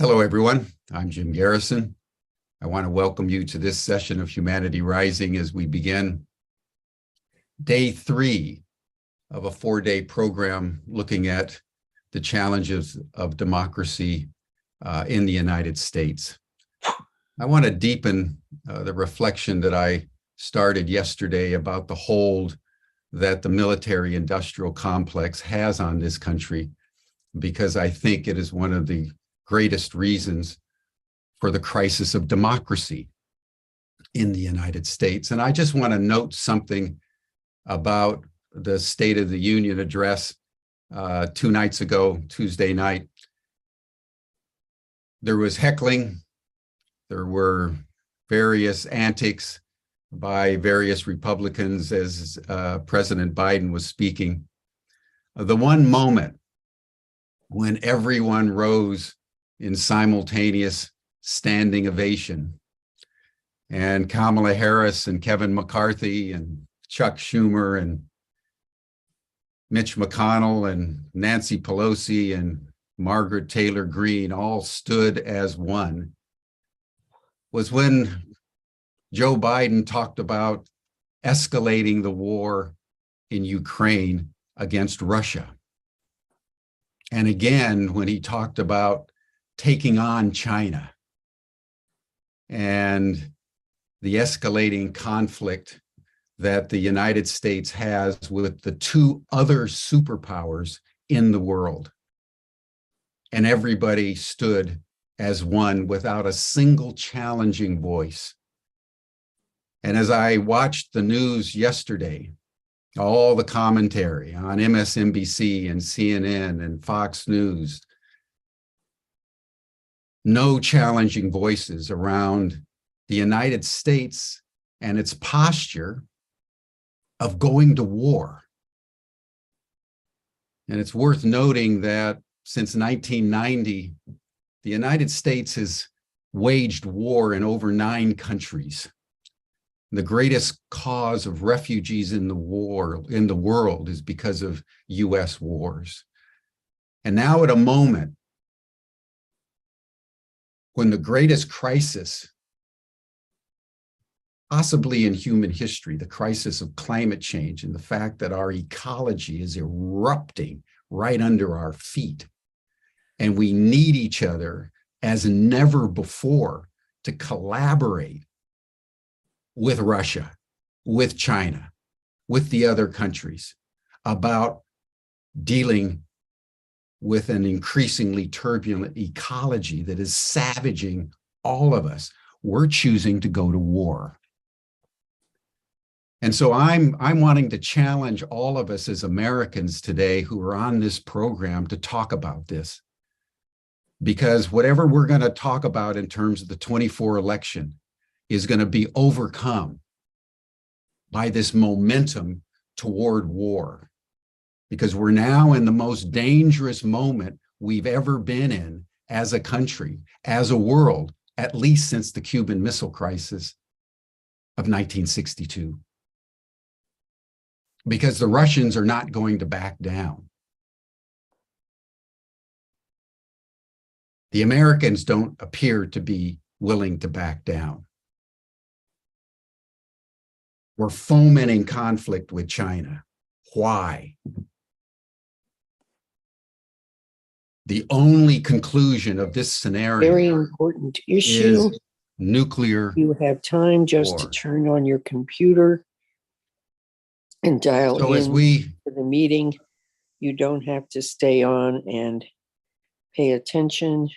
Hello, everyone. I'm Jim Garrison. I want to welcome you to this session of Humanity Rising as we begin day 3 of a 4-day program looking at the challenges of democracy in the United States. I want to deepen the reflection that I started yesterday about the hold that the military-industrial complex has on this country, because I think it is one of the greatest reasons for the crisis of democracy in the United States. And I just want to note something about the State of the Union address 2 nights ago, Tuesday night. There was heckling. There were various antics by various Republicans as President Biden was speaking. The one moment when everyone rose in simultaneous standing ovation, and Kamala Harris and Kevin McCarthy and Chuck Schumer and Mitch McConnell and Nancy Pelosi and Margaret Taylor Greene all stood as one, was when Joe Biden talked about escalating the war in Ukraine against Russia. And again, when he talked about taking on China and the escalating conflict that the United States has with the 2 other superpowers in the world. And everybody stood as one without a single challenging voice. And as I watched the news yesterday, all the commentary on MSNBC and CNN and Fox News, no challenging voices around the United States and its posture of going to war. And it's worth noting that since 1990, the United States has waged war in over 9 countries. The greatest cause of refugees in the world is because of US wars. And now at a moment when the greatest crisis, possibly in human history, the crisis of climate change and the fact that our ecology is erupting right under our feet, and we need each other as never before to collaborate with Russia, with China, with the other countries about dealing with an increasingly turbulent ecology that is savaging all of us. We're choosing to go to war. And so I'm wanting to challenge all of us as Americans today who are on this program to talk about this. Because whatever we're going to talk about in terms of the 24 election is going to be overcome by this momentum toward war. Because we're now in the most dangerous moment we've ever been in as a country, as a world, at least since the Cuban Missile Crisis of 1962. Because the Russians are not going to back down. The Americans don't appear to be willing to back down. We're fomenting conflict with China. Why? The only conclusion of this scenario, very important issue, is nuclear. You have time just to turn on your computer and dial in to the meeting. You don't have to stay on and pay attention.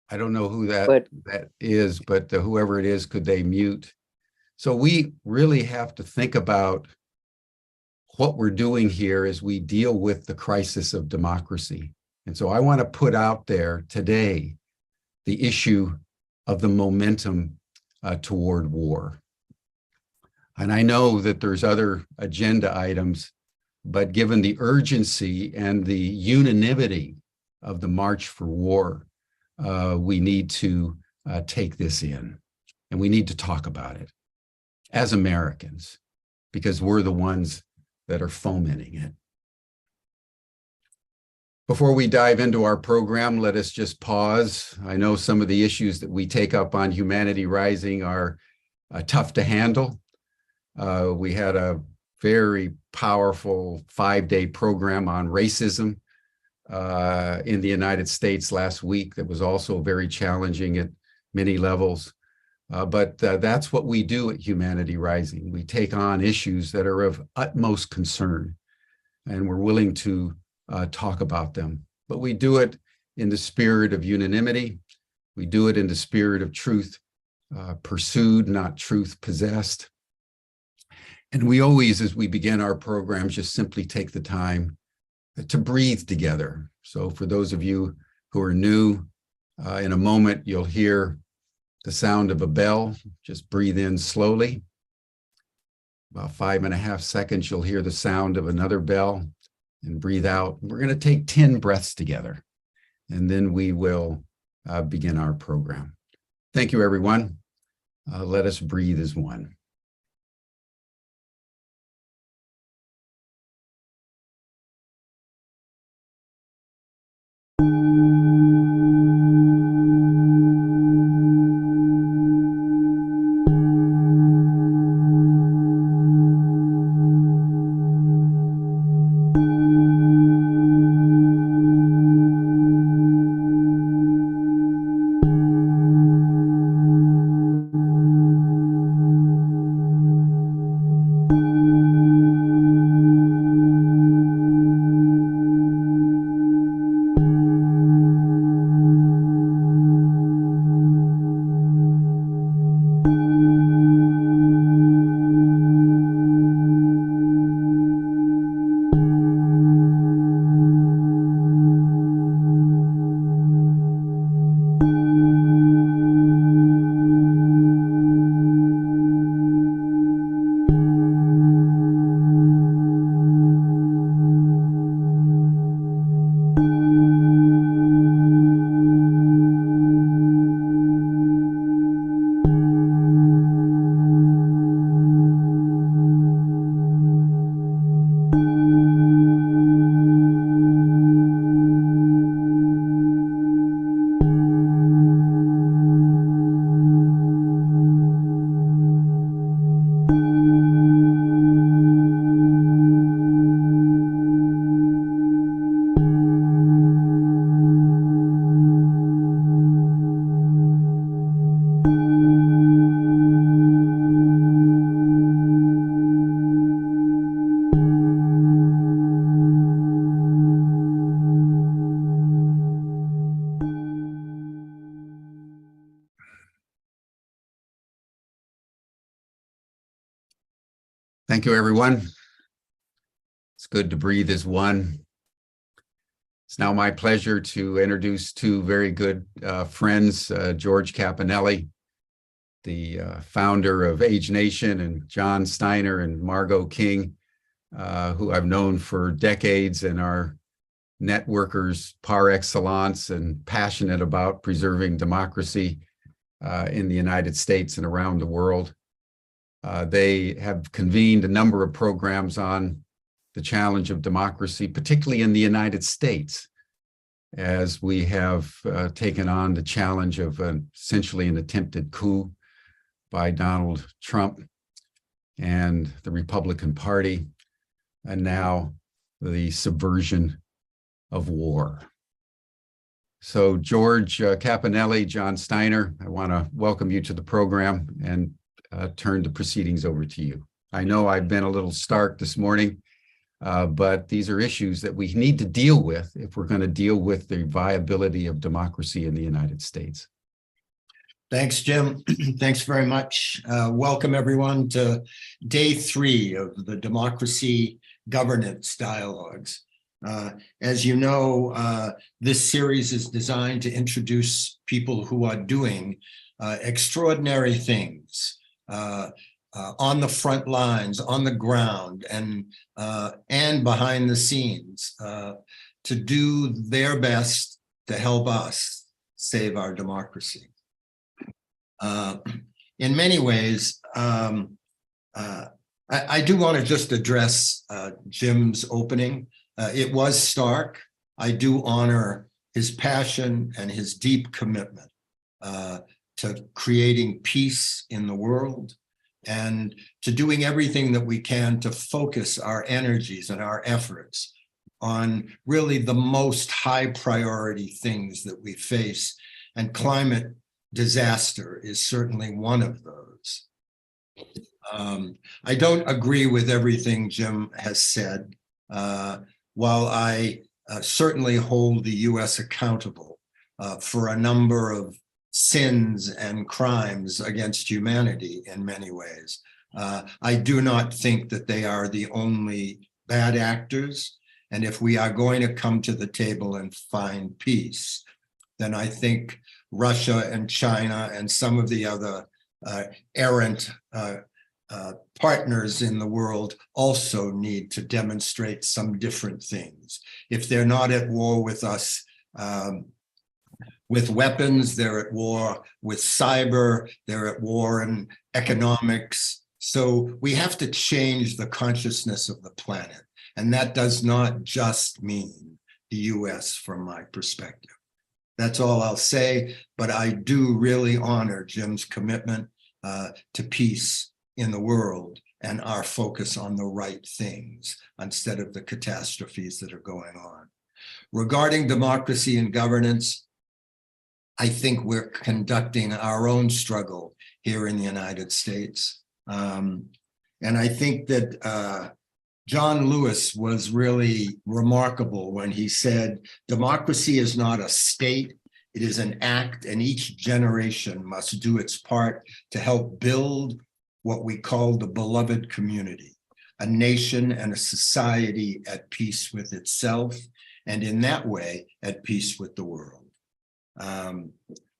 I don't know who that is, but whoever it is, could they mute? So we really have to think about what we're doing here as we deal with the crisis of democracy. And so I want to put out there today the issue of the momentum toward war. And I know that there's other agenda items, but given the urgency and the unanimity of the March for War, we need to take this in, and we need to talk about it as Americans, because we're the ones that are fomenting it. Before we dive into our program, let us just pause. I know some of the issues that we take up on Humanity Rising are tough to handle. We had a very powerful 5-day program on racism in the United States last week that was also very challenging at many levels. But that's what we do at Humanity Rising. We take on issues that are of utmost concern, and we're willing to talk about them. But we do it in the spirit of unanimity. We do it in the spirit of truth pursued, not truth possessed. And we always, as we begin our programs, just simply take the time to breathe together. So for those of you who are new, in a moment, you'll hear the sound of a bell. Just breathe in slowly. About 5.5 seconds, you'll hear the sound of another bell, and breathe out. We're going to take 10 breaths together, and then we will begin our program. Thank you, everyone. Let us breathe as one. Thank you, everyone. It's good to breathe as one. It's now my pleasure to introduce two very good friends, George Caponelli, the founder of Age Nation, and John Steiner and Margot King, who I've known for decades and are networkers par excellence and passionate about preserving democracy in the United States and around the world. They have convened a number of programs on the challenge of democracy, particularly in the United States, as we have taken on the challenge of essentially an attempted coup by Donald Trump and the Republican Party, and now the subversion of war. So George Caponelli, John Steiner, I want to welcome you to the program and turn the proceedings over to you. I know I've been a little stark this morning, but these are issues that we need to deal with if we're going to deal with the viability of democracy in the United States. Thanks, Jim. Thanks very much. Welcome, everyone, to day 3 of the Democracy Governance Dialogues. As you know, this series is designed to introduce people who are doing extraordinary things on the front lines, on the ground, and behind the scenes to do their best to help us save our democracy. In many ways, I do want to just address Jim's opening. It was stark. I do honor his passion and his deep commitment to creating peace in the world and to doing everything that we can to focus our energies and our efforts on really the most high priority things that we face. And climate disaster is certainly one of those. I don't agree with everything Jim has said. While I certainly hold the US accountable for a number of sins and crimes against humanity in many ways, I do not think that they are the only bad actors. And if we are going to come to the table and find peace, then I think Russia and China and some of the other errant partners in the world also need to demonstrate some different things. If they're not at war with us with weapons, they're at war with cyber, they're at war in economics. So we have to change the consciousness of the planet. And that does not just mean the US from my perspective. That's all I'll say, but I do really honor Jim's commitment to peace in the world and our focus on the right things instead of the catastrophes that are going on. Regarding democracy and governance, I think we're conducting our own struggle here in the United States. And I think that John Lewis was really remarkable when he said, democracy is not a state, it is an act, and each generation must do its part to help build what we call the beloved community, a nation and a society at peace with itself, and in that way, at peace with the world.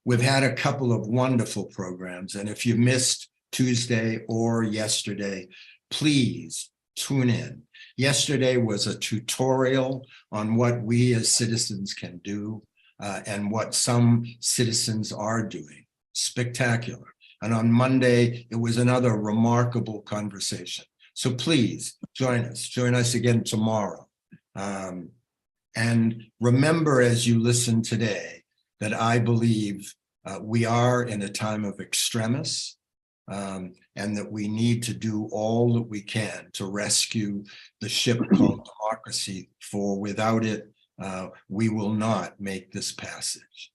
We've had a couple of wonderful programs, and if you missed Tuesday or yesterday, please tune in. Yesterday was a tutorial on what we as citizens can do and what some citizens are doing. Spectacular. And on Monday, it was another remarkable conversation. So please join us. Join us again tomorrow. And remember as you listen today that I believe we are in a time of extremis. And that we need to do all that we can to rescue the ship called democracy, for without it, we will not make this passage.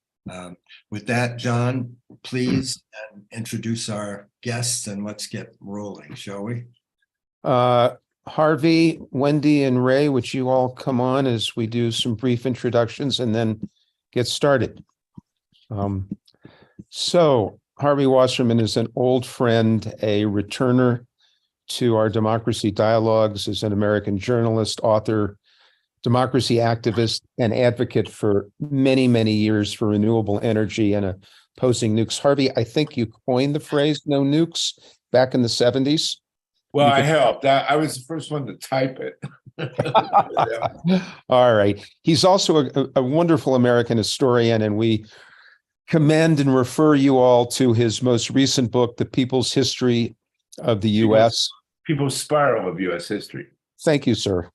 With that, John, please introduce our guests and let's get rolling, shall we? Harvey, Wendy, and Ray, would you all come on as we do some brief introductions and then get started? So Harvey Wasserman is an old friend, a returner to our democracy dialogues, as an American journalist, author, democracy activist, and advocate for many, many years for renewable energy and opposing nukes. Harvey, I think you coined the phrase "no nukes" back in the 70s. Well, I helped. I was the first one to type it. All right. He's also a wonderful American historian, and we commend and refer you all to his most recent book, The People's History of the U.S. People's Spiral of U.S. History. Thank you, sir.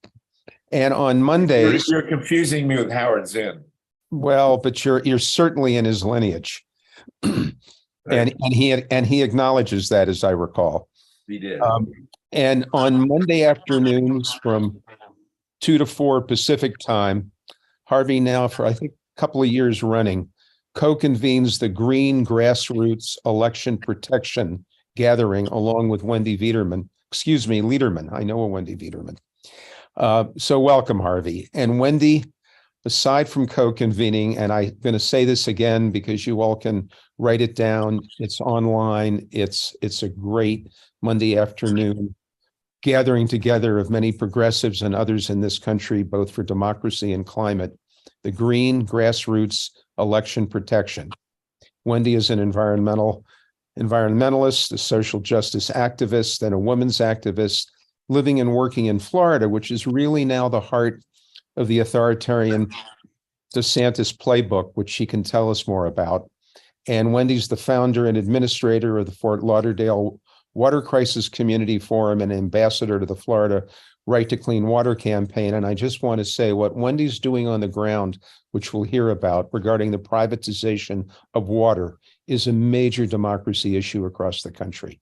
And on Mondays, you're confusing me with Howard Zinn. Well, but you're certainly in his lineage, and he acknowledges that, as I recall. He did. And on Monday afternoons from 2 to 4 Pacific time, Harvey, now for I think a couple of years running, co-convenes the Green Grassroots Election Protection Gathering along with Wendy Viederman. Excuse me, Liederman. I know a Wendy Viederman. So welcome, Harvey. And Wendy, aside from co-convening, and I'm going to say this again because you all can write it down. It's online. It's a great Monday afternoon gathering together of many progressives and others in this country, both for democracy and climate. The Green Grassroots Election Protection. Wendy is an environmentalist, a social justice activist, and a women's activist living and working in Florida, which is really now the heart of the authoritarian DeSantis playbook, which she can tell us more about. And Wendy's the founder and administrator of the Fort Lauderdale Water Crisis Community Forum and ambassador to the Florida Right to Clean Water campaign. And I just want to say what Wendy's doing on the ground, which we'll hear about regarding the privatization of water, is a major democracy issue across the country.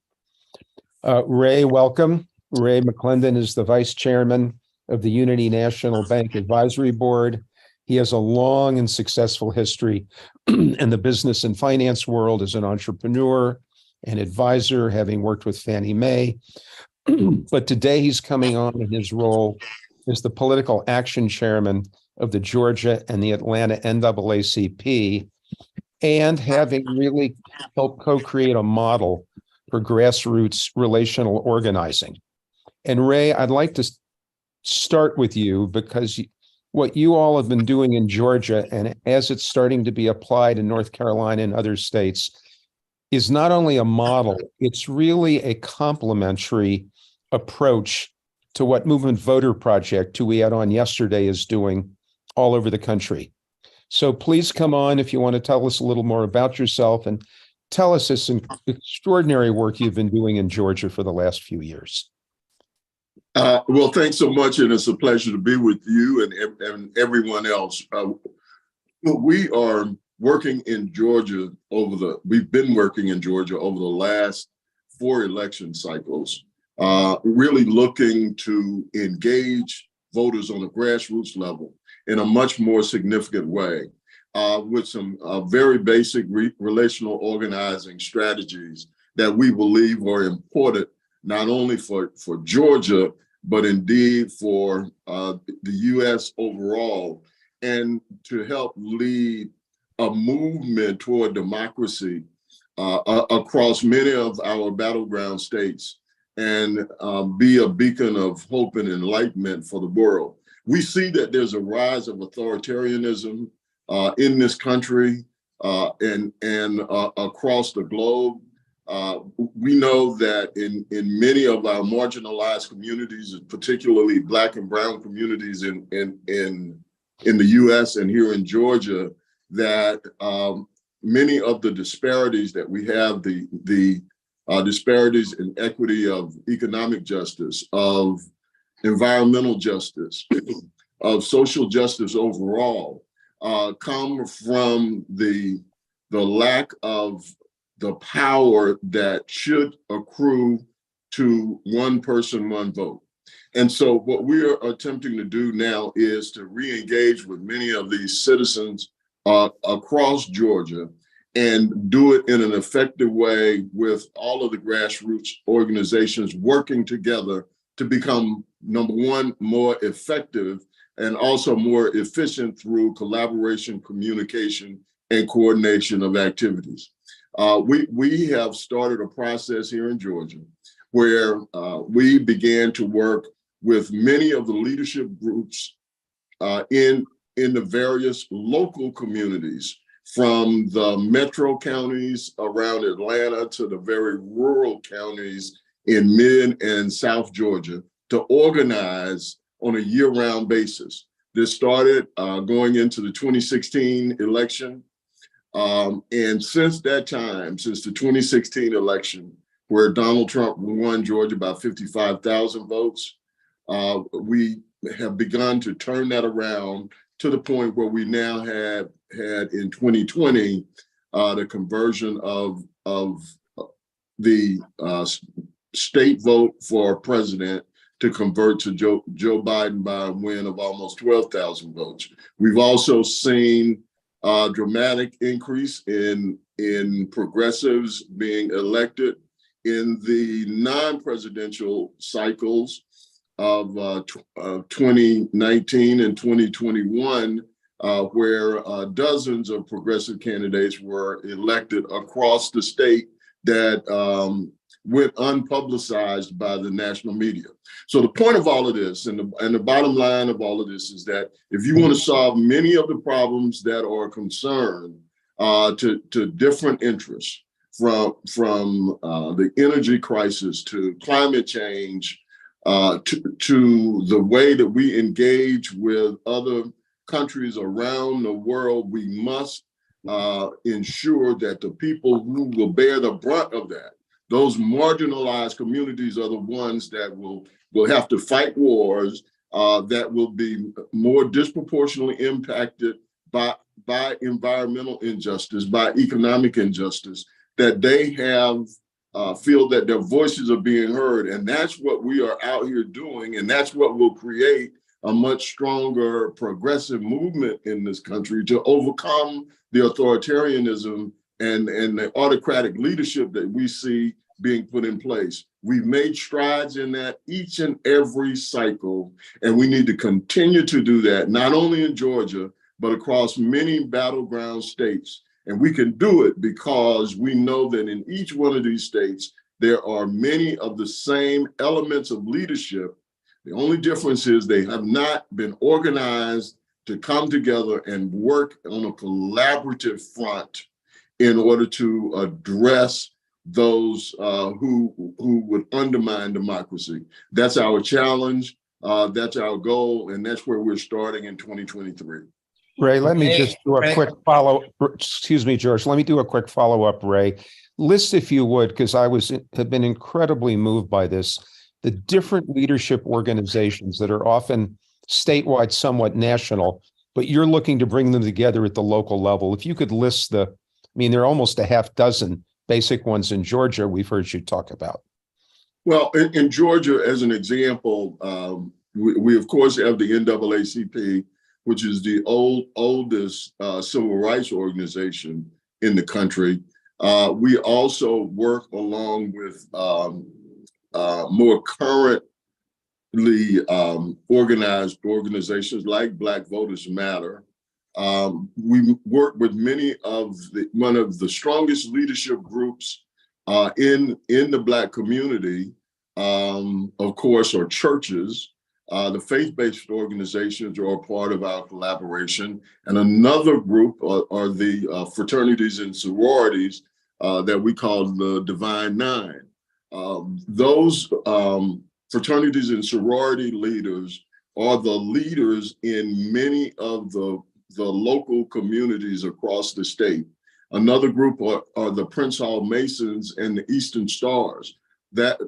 Ray, welcome. Ray McClendon is the vice chairman of the Unity National Bank Advisory Board. He has a long and successful history in the business and finance world as an entrepreneur and advisor, having worked with Fannie Mae. But today he's coming on in his role as the political action chairman of the Georgia and the Atlanta NAACP, and having really helped co-create a model for grassroots relational organizing. And Ray, I'd like to start with you because what you all have been doing in Georgia, and as it's starting to be applied in North Carolina and other states, is not only a model, it's really a complementary approach to what Movement Voter Project, who we had on yesterday, is doing all over the country. So please come on if you want to tell us a little more about yourself and tell us this extraordinary work you've been doing in Georgia for the last few years. Well, thanks so much, and it's a pleasure to be with you and everyone else. We are working in Georgia we've been working in Georgia over the last 4 election cycles, really looking to engage voters on a grassroots level in a much more significant way, with some very basic relational organizing strategies that we believe are important, not only for Georgia, but indeed for the US overall, and to help lead a movement toward democracy across many of our battleground states, and be a beacon of hope and enlightenment for the world. We see that there's a rise of authoritarianism in this country and across the globe. We know that in many of our marginalized communities, particularly Black and Brown communities in the US and here in Georgia, that many of the disparities that we have, the disparities in equity of economic justice, of environmental justice, of social justice overall, come from the lack of the power that should accrue to one person, one vote. And so what we are attempting to do now is to re-engage with many of these citizens across Georgia and do it in an effective way with all of the grassroots organizations working together to become, number one, more effective and also more efficient through collaboration, communication, and coordination of activities. We have started a process here in Georgia where we began to work with many of the leadership groups in the various local communities, from the metro counties around Atlanta to the very rural counties in mid and South Georgia, to organize on a year-round basis. This started going into the 2016 election. And since that time, since the 2016 election, where Donald Trump won Georgia by 55,000 votes, we have begun to turn that around to the point where we now had in 2020 the conversion of the state vote for president to convert to Joe Biden by a win of almost 12,000 votes. We've also seen a dramatic increase in progressives being elected in the non-presidential cycles of 2019 and 2021, where dozens of progressive candidates were elected across the state that went unpublicized by the national media. So the point of all of this, and the bottom line of all of this, is that if you want to solve many of the problems that are concerned to different interests, from the energy crisis to climate change, to the way that we engage with other countries around the world, we must ensure that the people who will bear the brunt of that, Those marginalized communities are the ones that will have to fight wars that will be more disproportionately impacted by environmental injustice, by economic injustice, that they have feel that their voices are being heard. And that's what we are out here doing. And that's what will create a much stronger progressive movement in this country to overcome the authoritarianism and the autocratic leadership that we see being put in place. We've made strides in that each and every cycle, and we need to continue to do that, not only in Georgia, but across many battleground states. And we can do it because we know that in each one of these states, there are many of the same elements of leadership. The only difference is they have not been organized to come together and work on a collaborative front in order to address those who would undermine democracy. That's our challenge, that's our goal, and that's where we're starting in 2023. Ray, let me just do a quick follow. Excuse me, George. Let me do a quick follow up, Ray. List, if you would, because have been incredibly moved by this, the different leadership organizations that are often statewide, somewhat national, but you're looking to bring them together at the local level. If you could list there are almost a half dozen basic ones in Georgia we've heard you talk about. Well, in Georgia, as an example, we of course have the NAACP, which is the oldest civil rights organization in the country. We also work along with more currently organized organizations like Black Voters Matter. We work with one of the strongest leadership groups in the Black community, of course, are churches. The faith-based organizations are part of our collaboration. And another group are the fraternities and sororities that we call the Divine Nine. Those fraternities and sorority leaders are the leaders in many of the local communities across the state. Another group are the Prince Hall Masons and the Eastern Stars. That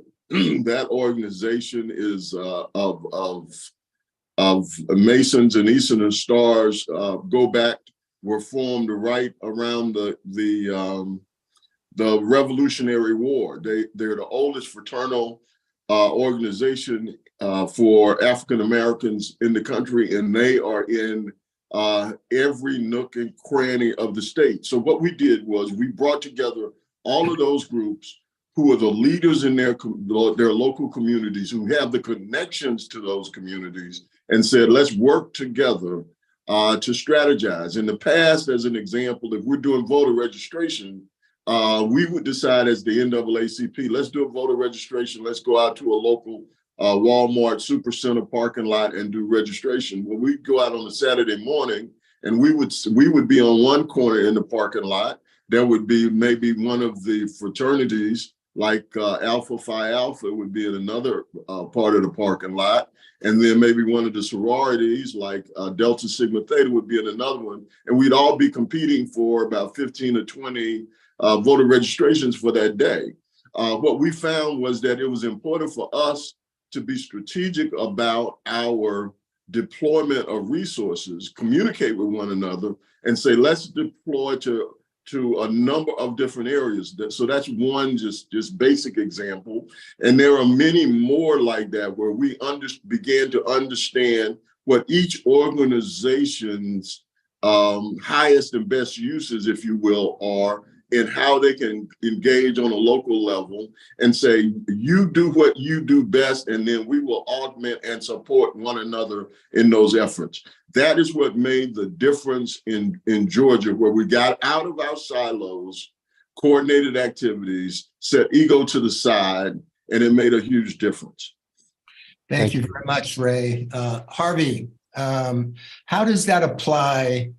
organization is of Masons and Eastern Stars were formed right around the Revolutionary War. They're the oldest fraternal organization for African Americans in the country, and they are in every nook and cranny of the state. So what we did was we brought together all of those groups who are the leaders in their local communities, who have the connections to those communities, and said, let's work together to strategize. In the past, as an example, if we're doing voter registration, we would decide as the NAACP, let's do a voter registration, let's go out to a local Walmart Supercenter parking lot and do registration. Well, we'd go out on a Saturday morning and we would be on one corner in the parking lot. There would be maybe one of the fraternities like Alpha Phi Alpha would be in another part of the parking lot. And then maybe one of the sororities like Delta Sigma Theta would be in another one. And we'd all be competing for about 15 or 20 voter registrations for that day. What we found was that it was important for us to be strategic about our deployment of resources, communicate with one another, and say, let's deploy to a number of different areas. So that's one just basic example. And there are many more like that where we began to understand what each organization's highest and best uses, if you will, are, and how they can engage on a local level and say, you do what you do best, and then we will augment and support one another in those efforts. That is what made the difference in Georgia, where we got out of our silos, coordinated activities, set ego to the side, and it made a huge difference. Thank you very much, Ray. Harvey, how does that apply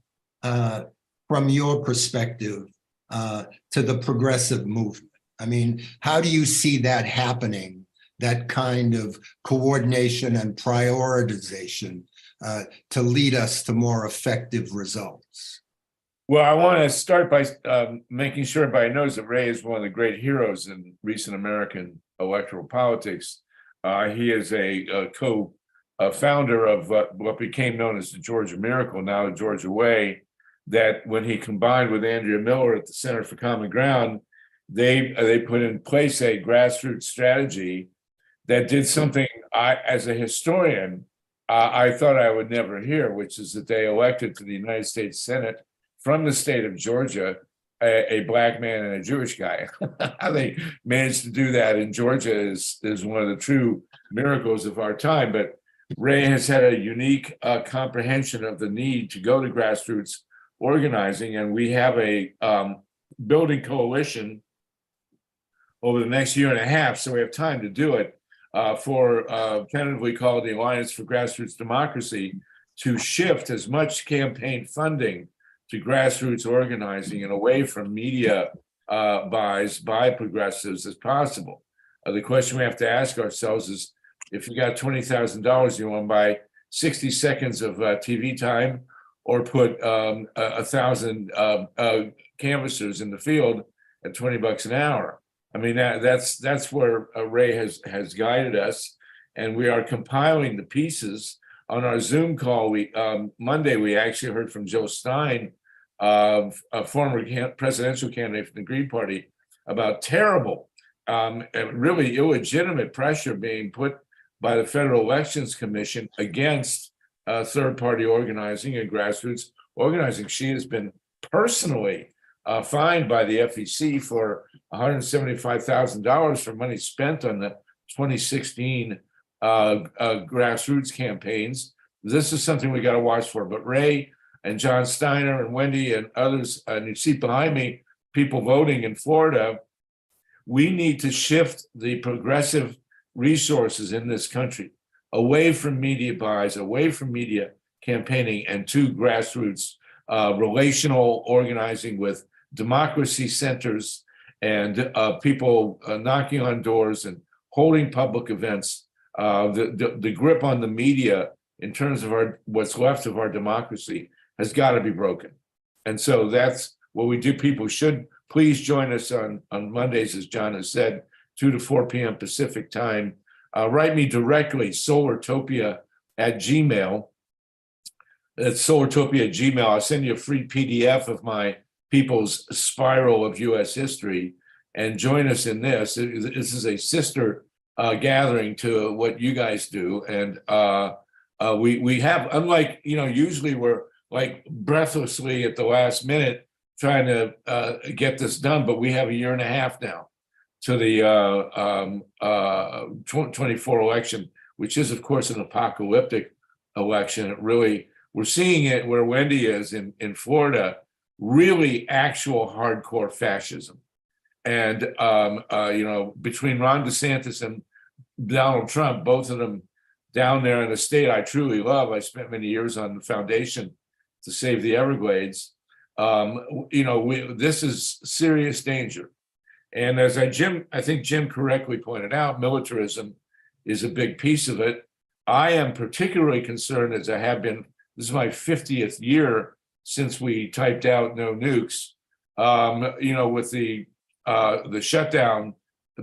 from your perspective to the progressive movement? I mean, how do you see that happening, that kind of coordination and prioritization to lead us to more effective results? Well, I want to start by making sure everybody knows that Ray is one of the great heroes in recent American electoral politics. He is a co-founder of what became known as the Georgia Miracle, now the Georgia Way, that when he combined with Andrea Miller at the Center for Common Ground, they put in place a grassroots strategy that did something as a historian, I thought I would never hear, which is that they elected to the United States Senate from the state of Georgia, a black man and a Jewish guy. How they managed to do that in Georgia is one of the true miracles of our time. But Ray has had a unique comprehension of the need to go to grassroots organizing, and we have a building coalition over the next year and a half, so we have time to do it, for tentatively called the Alliance for Grassroots Democracy, to shift as much campaign funding to grassroots organizing and away from media buys by progressives as possible. The question we have to ask ourselves is, if you got $20,000, you want to buy 60 seconds of TV time, or put 1,000 canvassers in the field at $20 an hour? I mean, that's where Ray has guided us, and we are compiling the pieces. On our Zoom call, Monday, we actually heard from Joe Stein, a former presidential candidate from the Green Party, about terrible, really illegitimate pressure being put by the Federal Elections Commission against third-party organizing and grassroots organizing. She has been personally fined by the FEC for $175,000 for money spent on the 2016 grassroots campaigns. This is something we got to watch for. But Ray and John Steiner and Wendy and others, and you see behind me people voting in Florida, we need to shift the progressive resources in this country away from media buys, away from media campaigning, and to grassroots relational organizing with democracy centers and people knocking on doors and holding public events. The grip on the media in terms of what's left of our democracy has got to be broken. And so that's what we do. People should please join us on Mondays, as John has said, 2 to 4 p.m. Pacific time. Write me directly, solartopia@gmail. That's solartopia@gmail. I'll send you a free PDF of my People's Spiral of U.S. History, and join us in this. This is a sister gathering to what you guys do. And we have, unlike, usually we're like breathlessly at the last minute trying to get this done, but we have a year and a half now to the 24 election, which is, of course, an apocalyptic election. We're seeing it where Wendy is in Florida, really actual hardcore fascism. And, between Ron DeSantis and Donald Trump, both of them down there in a state I truly love. I spent many years on the foundation to save the Everglades. This is serious danger. And as I think Jim correctly pointed out, militarism is a big piece of it. I am particularly concerned, as I have been, this is my 50th year since we typed out no nukes, with the shutdown,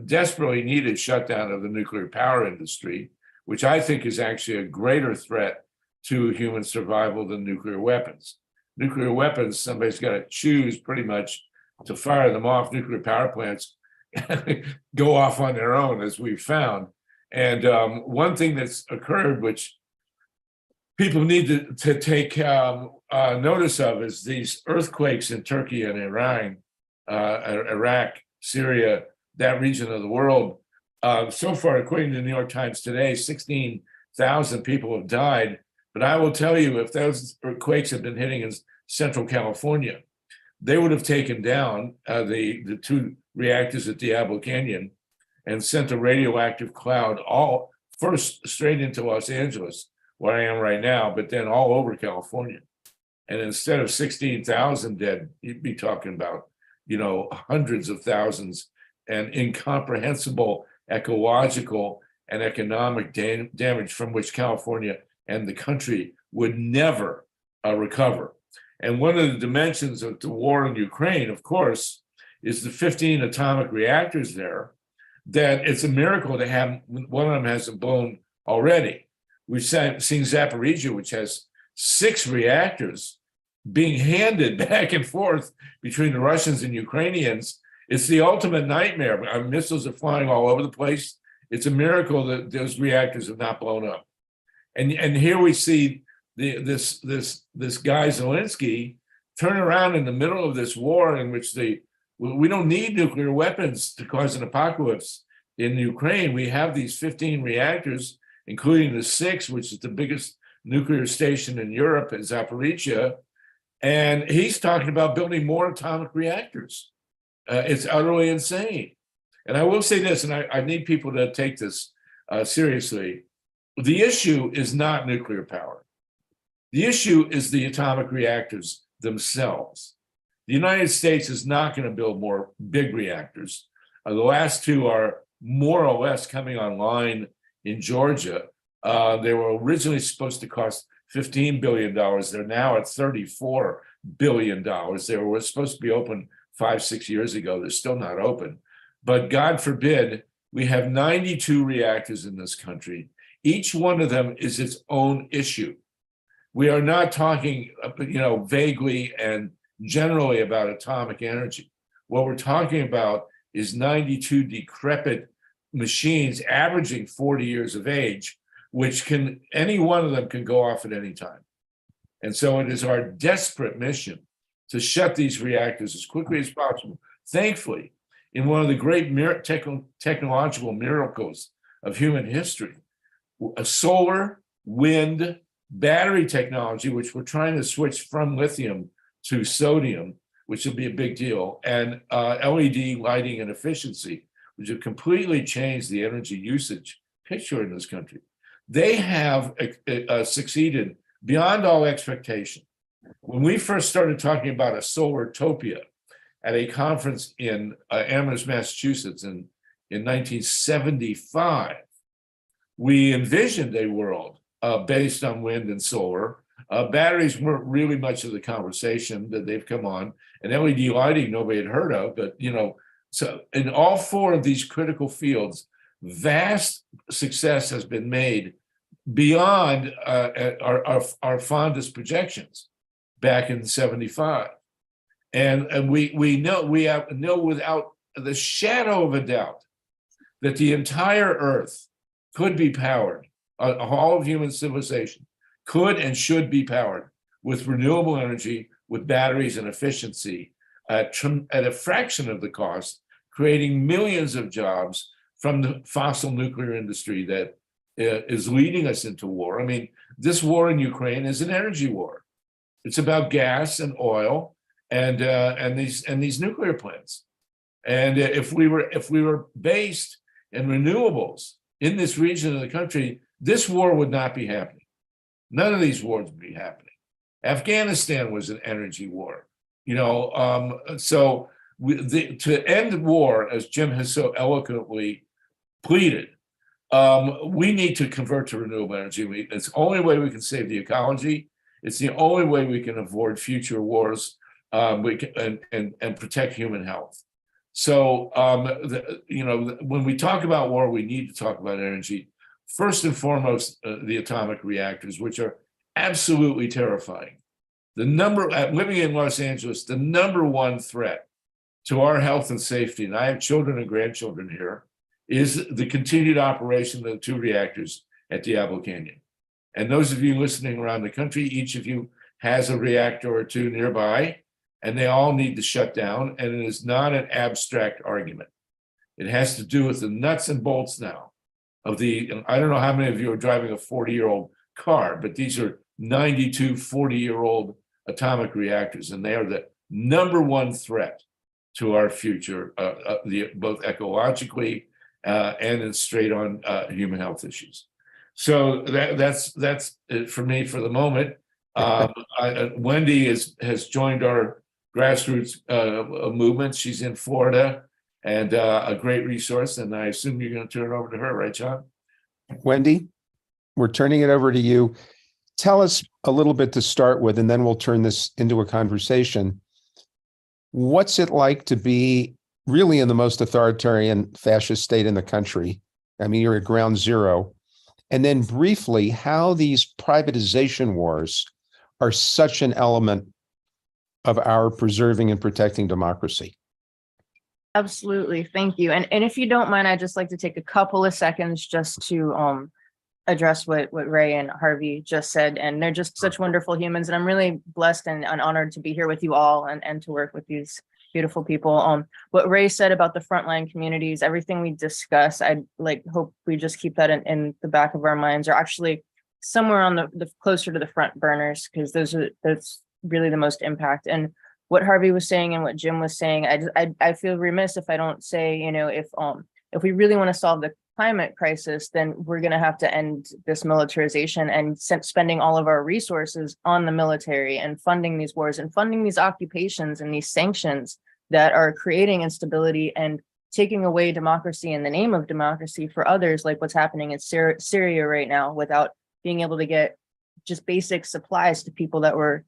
desperately needed shutdown of the nuclear power industry, which I think is actually a greater threat to human survival than nuclear weapons. Nuclear weapons, somebody's got to choose pretty much to fire them off. Nuclear power plants go off on their own, as we've found. And one thing that's occurred, which people need to take notice of, is these earthquakes in Turkey and Iran, Iraq, Syria, that region of the world. So far, according to the New York Times today, 16,000 people have died. But I will tell you, if those earthquakes had been hitting in Central California, they would have taken down the 2 reactors at Diablo Canyon and sent a radioactive cloud all first straight into Los Angeles, where I am right now, but then all over California. And instead of 16,000 dead, you'd be talking about, hundreds of thousands, and incomprehensible ecological and economic damage from which California and the country would never recover. And one of the dimensions of the war in Ukraine, of course, is the 15 atomic reactors there, that it's a miracle to have one of them hasn't blown already. We've seen Zaporizhia, which has 6 reactors being handed back and forth between the Russians and Ukrainians. It's the ultimate nightmare. Our missiles are flying all over the place. It's a miracle that those reactors have not blown up. And here we see this guy Zelensky turn around in the middle of this war in which we don't need nuclear weapons to cause an apocalypse in Ukraine. We have these 15 reactors, including the 6, which is the biggest nuclear station in Europe at Zaporizhia. And he's talking about building more atomic reactors. It's utterly insane. And I will say this, and I need people to take this seriously. The issue is not nuclear power. The issue is the atomic reactors themselves. The United States is not going to build more big reactors. The last 2 are more or less coming online in Georgia. They were originally supposed to cost $15 billion. They're now at $34 billion. They were supposed to be open 5-6 years ago. They're still not open. But God forbid, we have 92 reactors in this country. Each one of them is its own issue. We are not talking, vaguely and generally about atomic energy. What we're talking about is 92 decrepit machines averaging 40 years of age, which any one of them can go off at any time. And so it is our desperate mission to shut these reactors as quickly as possible. Thankfully, in one of the great technological miracles of human history, a solar, wind, battery technology, which we're trying to switch from lithium to sodium, which will be a big deal, and LED lighting and efficiency, which have completely changed the energy usage picture in this country. They have succeeded beyond all expectation. When we first started talking about a solar utopia at a conference in Amherst, Massachusetts in 1975, we envisioned a world based on wind and solar. Batteries weren't really much of the conversation that they've come on, and LED lighting nobody had heard of. But so in all 4 of these critical fields, vast success has been made beyond our fondest projections back in '75, and we know without the shadow of a doubt that the entire Earth could be powered. All of human civilization could and should be powered with renewable energy, with batteries and efficiency at a fraction of the cost, creating millions of jobs from the fossil nuclear industry that is leading us into war. I mean, this war in Ukraine is an energy war. It's about gas and oil and these nuclear plants. And if we were based in renewables in this region of the country, this war would not be happening. None of these wars would be happening. Afghanistan was an energy war, so to end war, as Jim has so eloquently pleaded, we need to convert to renewable energy. It's the only way we can save the ecology. It's the only way we can avoid future wars and protect human health. So, when we talk about war, we need to talk about energy. First and foremost, the atomic reactors, which are absolutely terrifying. Living in Los Angeles, the number one threat to our health and safety, and I have children and grandchildren here, is the continued operation of the 2 reactors at Diablo Canyon. And those of you listening around the country, each of you has a reactor or 2 nearby, and they all need to shut down. And it is not an abstract argument. It has to do with the nuts and bolts now of I don't know how many of you are driving a 40-year-old car, but these are 92 40-year-old atomic reactors, and they are the number one threat to our future, both ecologically and in straight on human health issues. So that's it for me for the moment. Wendy has joined our grassroots movement. She's in Florida and a great resource. And I assume you're going to turn it over to her, right, John? Wendy, we're turning it over to you. tell us a little bit to start with, and then we'll turn this into a conversation. What's it like to be really in the most authoritarian fascist state in the country? I mean, you're at ground zero. And then briefly, how these privatization wars are such an element of our preserving and protecting democracy. Absolutely. Thank you. And if you don't mind, I'd just like to take a couple of seconds just to address what Ray and Harvey just said. And they're just such wonderful humans. And I'm really blessed and honored to be here with you all and to work with these beautiful people. What Ray said about the frontline communities, everything we discuss, I hope we just keep that in the back of our minds, or actually somewhere on the closer to the front burners, because that's really the most impact. And what Harvey was saying and what Jim was saying, I feel remiss if I don't say, if we really want to solve the climate crisis, then we're going to have to end this militarization and spending all of our resources on the military and funding these wars and funding these occupations and these sanctions that are creating instability and taking away democracy in the name of democracy for others, like what's happening in Syria right now, without being able to get just basic supplies to people that were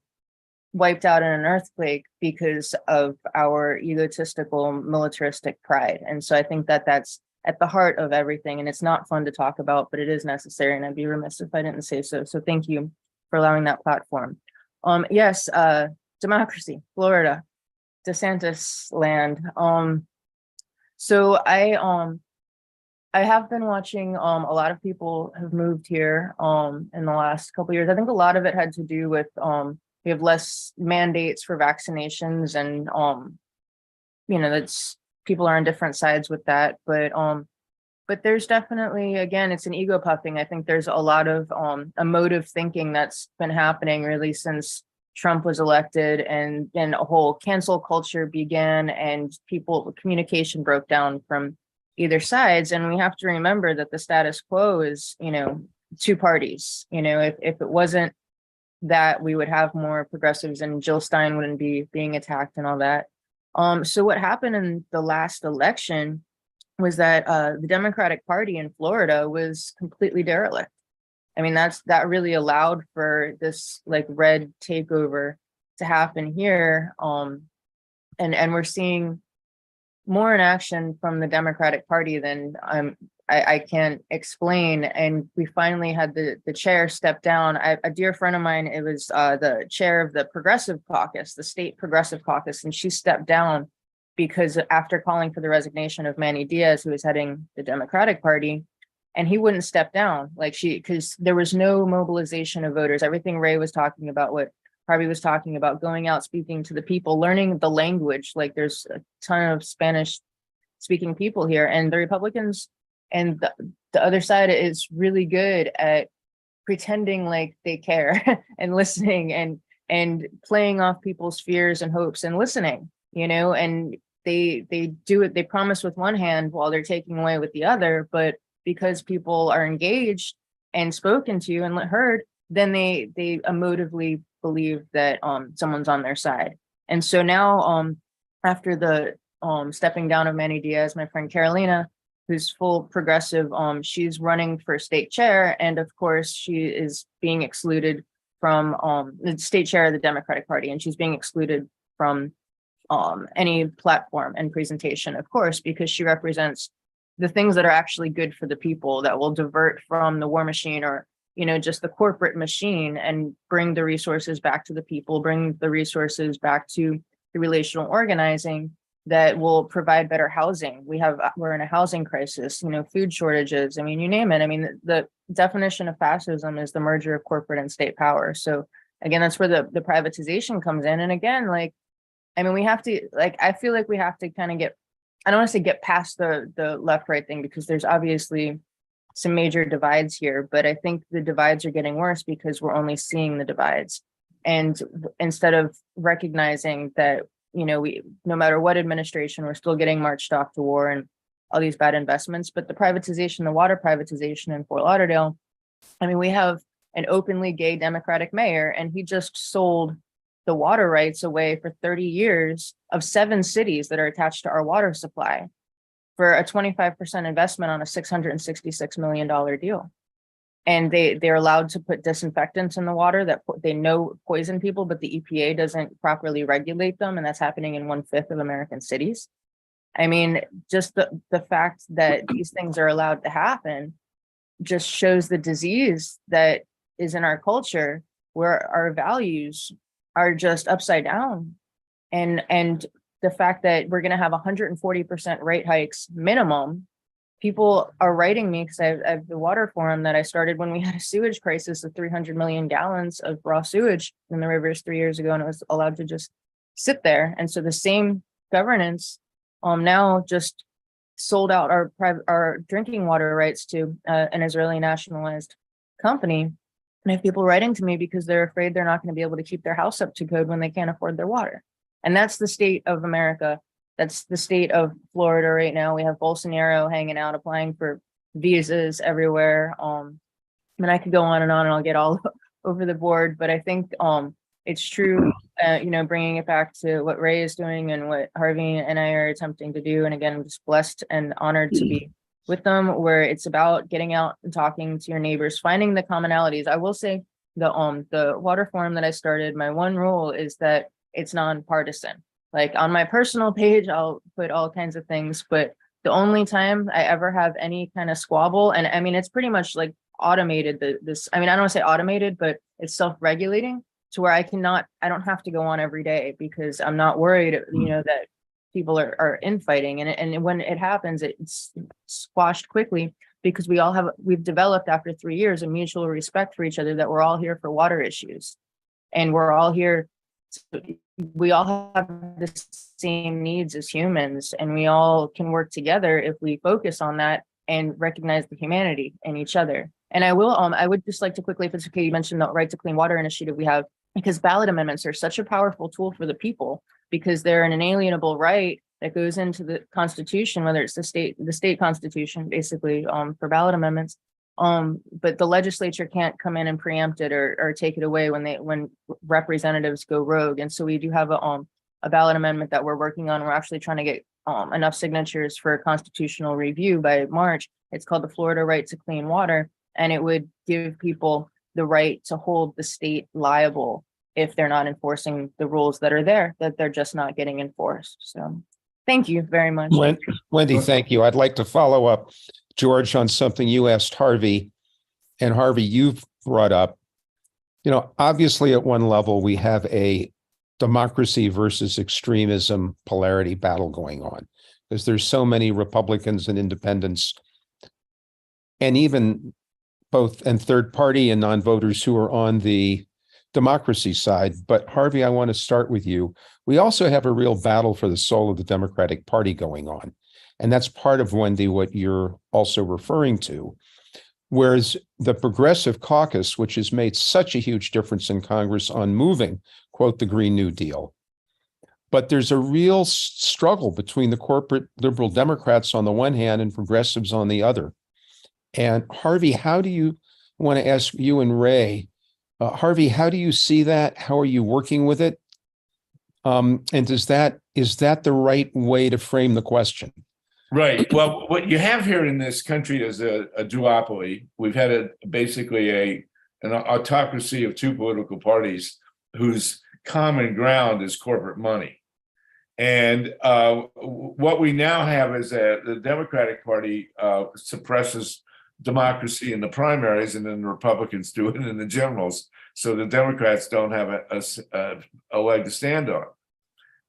wiped out in an earthquake because of our egotistical militaristic pride. And so I think that that's at the heart of everything, and it's not fun to talk about, but it is necessary, and I'd be remiss if I didn't say so. So thank you for allowing that platform. Yes, democracy, Florida, DeSantis land. So I have been watching a lot of people have moved here in the last couple of years. I think a lot of it had to do with we have less mandates for vaccinations, and that's people are on different sides with that, but there's definitely, again, it's an ego puffing. I think there's a lot of emotive thinking that's been happening really since Trump was elected, and then a whole cancel culture began, and communication broke down from either sides. And we have to remember that the status quo is, two parties. If it wasn't that, we would have more progressives and Jill Stein wouldn't be being attacked and all that. So what happened in the last election was that the Democratic Party in Florida was completely derelict. I mean, that really allowed for this red takeover to happen here. And we're seeing more in action from the Democratic Party than I can't explain. And we finally had the chair step down. A dear friend of mine, it was the chair of the Progressive Caucus, the state Progressive Caucus, and she stepped down because after calling for the resignation of Manny Diaz, who was heading the Democratic Party, and he wouldn't step down, because there was no mobilization of voters. Everything Ray was talking about, what Harvey was talking about, going out, speaking to the people, learning the language. There's a ton of Spanish speaking people here, and the Republicans and the other side is really good at pretending like they care and listening and playing off people's fears and hopes and listening, and they do it. They promise with one hand while they're taking away with the other. But because people are engaged and spoken to and heard, then they emotively believe that someone's on their side. And so now after the stepping down of Manny Diaz, my friend Carolina, who's full progressive, she's running for state chair. And of course, she is being excluded from the state chair of the Democratic Party. And she's being excluded from any platform and presentation, of course, because she represents the things that are actually good for the people, that will divert from the war machine or, just the corporate machine, and bring the resources back to the people, bring the resources back to the relational organizing that will provide better housing. We're in a housing crisis, food shortages. I mean, you name it. I mean, the definition of fascism is the merger of corporate and state power. So again, that's where the privatization comes in. And again, we have to, I feel like we have to kind of I don't want to say get past the left-right thing, because there's obviously some major divides here, but I think the divides are getting worse because we're only seeing the divides. And instead of recognizing that, we, no matter what administration, we're still getting marched off to war and all these bad investments. But the privatization, the water privatization in Fort Lauderdale, we have an openly gay Democratic mayor, and he just sold the water rights away for 30 years of 7 cities that are attached to our water supply for a 25% investment on a $666 million deal. and they're allowed to put disinfectants in the water that they know poison people, but the EPA doesn't properly regulate them, and that's happening in 1/5 of American cities. I mean, just the fact that these things are allowed to happen just shows the disease that is in our culture, where our values are just upside down. And the fact that we're going to have 140% rate hikes minimum. People are writing me because I have the water forum that I started when we had a sewage crisis of 300 million gallons of raw sewage in the rivers 3 years ago, and it was allowed to just sit there. And so the same governance now just sold out our drinking water rights to an Israeli nationalized company. And I have people writing to me because they're afraid they're not going to be able to keep their house up to code when they can't afford their water. And that's the state of America. That's the state of Florida right now. We have Bolsonaro hanging out, applying for visas everywhere. And I could go on and I'll get all over the board, but I think it's true, bringing it back to what Ray is doing and what Harvey and I are attempting to do. And again, I'm just blessed and honored to be with them, where it's about getting out and talking to your neighbors, finding the commonalities. I will say the water forum that I started, my one rule is that it's nonpartisan. Like on my personal page, I'll put all kinds of things, but the only time I ever have any kind of squabble, and I mean, it's pretty much like automated, I don't want to say automated, but it's self-regulating to where I don't have to go on every day because I'm not worried, that people are infighting. And when it happens, it's squashed quickly because we've developed after 3 years a mutual respect for each other, that we're all here for water issues. And we're all here. We all have the same needs as humans, and we all can work together if we focus on that and recognize the humanity in each other. And I would just like to quickly, if it's okay, you mentioned the Right to Clean Water initiative we have, because ballot amendments are such a powerful tool for the people, because they're an inalienable right that goes into the Constitution, whether it's the state constitution, basically, for ballot amendments. But the legislature can't come in and preempt it or take it away when representatives go rogue. And so we do have a ballot amendment that we're working on. We're actually trying to get enough signatures for a constitutional review by March. It's called the Florida Right to Clean Water, and it would give people the right to hold the state liable if they're not enforcing the rules that are there, that they're just not getting enforced. So thank you very much. Wendy, thank you. I'd like to follow up, George, on something you asked Harvey, and Harvey, you've brought up. Obviously at one level, we have a democracy versus extremism polarity battle going on, because there's so many Republicans and independents, and even both and third party and non-voters who are on the democracy side. But Harvey, I want to start with you. We also have a real battle for the soul of the Democratic Party going on. And that's part of, Wendy, what you're also referring to. Whereas the Progressive Caucus, which has made such a huge difference in Congress on moving, quote, the Green New Deal. But there's a real struggle between the corporate liberal Democrats on the one hand and progressives on the other. And Harvey, how do you want to ask you and Ray, Harvey, how do you see that? How are you working with it? And is that the right way to frame the question? Right. Well, what you have here in this country is a duopoly. We've had basically an autocracy of two political parties whose common ground is corporate money. And what we now have is that the Democratic Party suppresses democracy in the primaries, and then the Republicans do it in the generals. So the Democrats don't have a leg to stand on.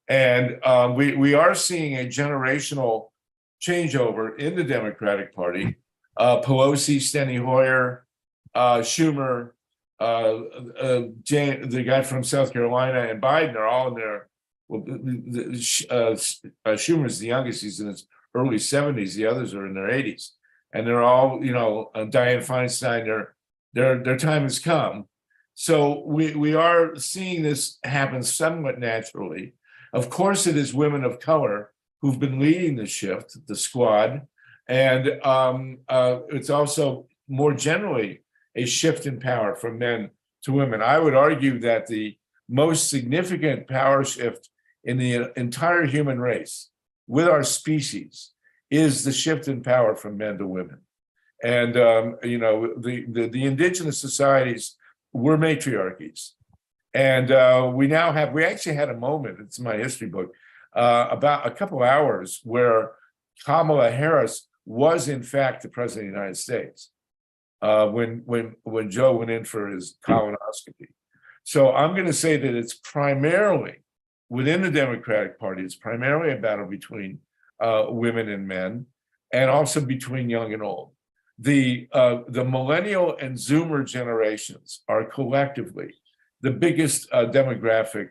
And we are seeing a generational changeover in the Democratic Party. Pelosi, Steny Hoyer, Schumer, the guy from South Carolina, and Biden are all in their. Well, Schumer's the youngest; he's in his early 70s. The others are in their 80s, and they're all, Dianne Feinstein. Their time has come. So we are seeing this happen somewhat naturally. Of course, it is women of color who've been leading the shift, the squad. And it's also more generally a shift in power from men to women. I would argue that the most significant power shift in the entire human race with our species is the shift in power from men to women. And you know, the indigenous societies were matriarchies. And we actually had a moment, it's in my history book, about a couple hours where Kamala Harris was in fact the president of the United States when Joe went in for his colonoscopy. So I'm going to say that it's primarily within the Democratic Party, it's primarily a battle between women and men, and also between young and old. The millennial and Zoomer generations are collectively the biggest demographic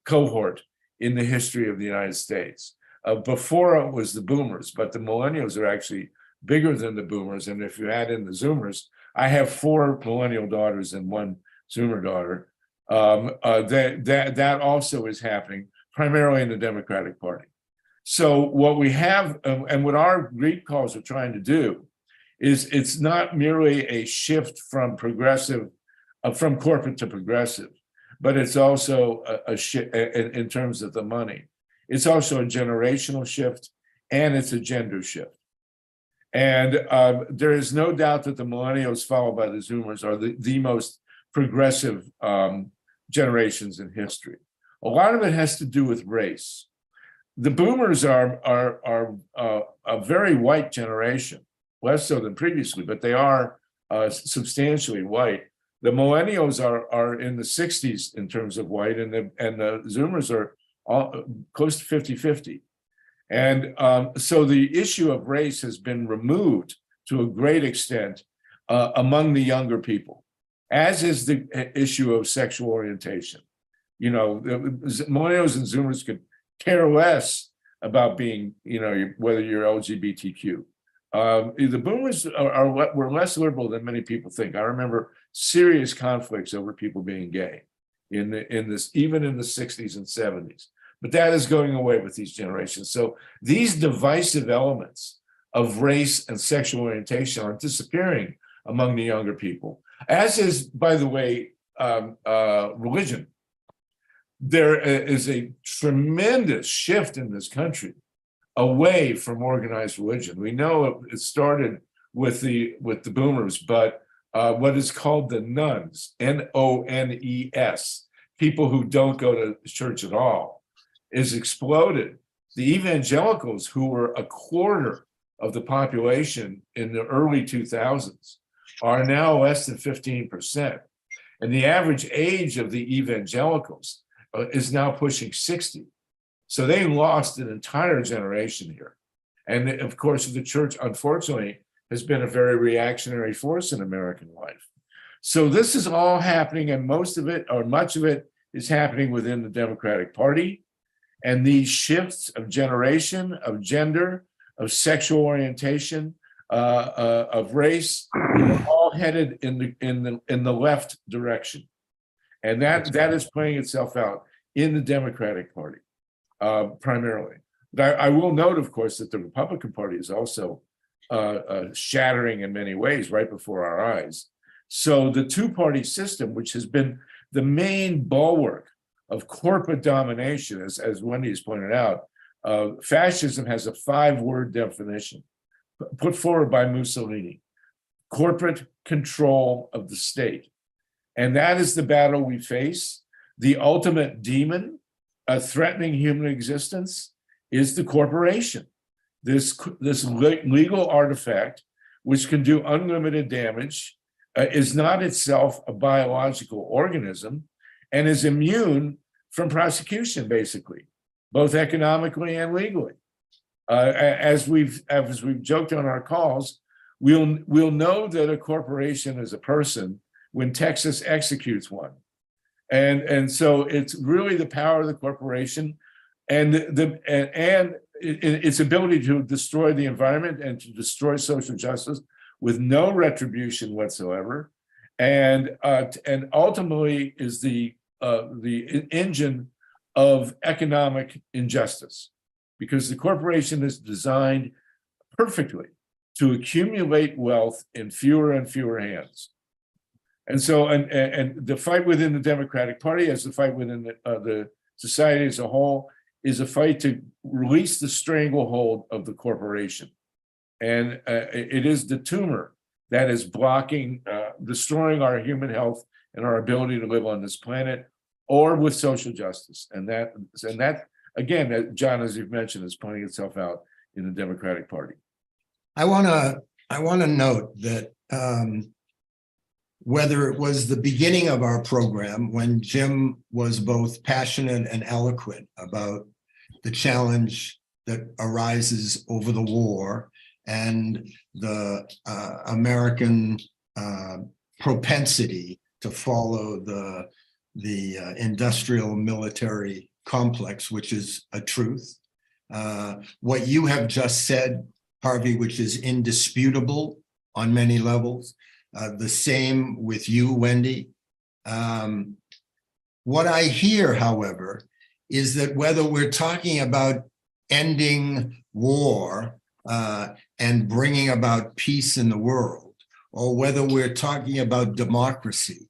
cohort in the history of the United States. Before it was the boomers, but the millennials are actually bigger than the boomers. And if you add in the Zoomers, I have 4 millennial daughters and 1 Zoomer daughter. That also is happening primarily in the Democratic Party. So what we have, and what our Greek calls are trying to do, is it's not merely a shift from progressive, from corporate to progressive, but it's also a shift in terms of the money. It's also a generational shift, and it's a gender shift. And there is no doubt that the millennials, followed by the Zoomers, are the most progressive generations in history. A lot of it has to do with race. The boomers are a very white generation, less so than previously, but they are substantially white. The millennials are in the 60s in terms of white, and the Zoomers are close to 50-50. And so the issue of race has been removed to a great extent among the younger people, as is the issue of sexual orientation. You know, millennials and Zoomers could care less about being, you know, whether you're LGBTQ. The boomers were less liberal than many people think. I remember serious conflicts over people being gay in this, even in the 60s and 70s. But that is going away with these generations. So these divisive elements of race and sexual orientation are disappearing among the younger people, as is, by the way, religion. There is a tremendous shift in this country away from organized religion. We know it started with the boomers, but what is called the nuns, N-O-N-E-S, people who don't go to church at all, is exploded. The evangelicals, who were a quarter of the population in the early 2000s, are now less than 15%. And the average age of the evangelicals is now pushing 60. So they lost an entire generation here. And of course, the church, unfortunately, has been a very reactionary force in American life. So this is all happening, and most of it, or much of it, is happening within the Democratic Party. And these shifts of generation, of gender, of sexual orientation, of race, are all headed in the left direction. And that is playing itself out in the Democratic Party, primarily. But I will note, of course, that the Republican Party is also shattering in many ways right before our eyes. So the two-party system, which has been the main bulwark of corporate domination, as Wendy has pointed out, fascism has a 5-word definition put forward by Mussolini: corporate control of the state. And that is the battle we face. The ultimate demon threatening human existence is the corporation. This legal artifact, which can do unlimited damage, is not itself a biological organism, and is immune from prosecution, basically, both economically and legally. As we've joked on our calls, we'll know that a corporation is a person when Texas executes one. And so it's really the power of the corporation and its ability to destroy the environment and to destroy social justice with no retribution whatsoever, and ultimately is the engine of economic injustice, because the corporation is designed perfectly to accumulate wealth in fewer and fewer hands. And so, and the fight within the Democratic Party, as the fight within the society as a whole, is a fight to release the stranglehold of the corporation. And it is the tumor that is blocking, destroying our human health and our ability to live on this planet, or with social justice. And that again, John, as you've mentioned, is pointing itself out in the Democratic Party. I want to note that whether it was the beginning of our program when Jim was both passionate and eloquent about the challenge that arises over the war and the American propensity to follow the industrial military complex, which is a truth. What you have just said, Harvey, which is indisputable on many levels. The same with you, Wendy. What I hear, however, is that whether we're talking about ending war and bringing about peace in the world, or whether we're talking about democracy,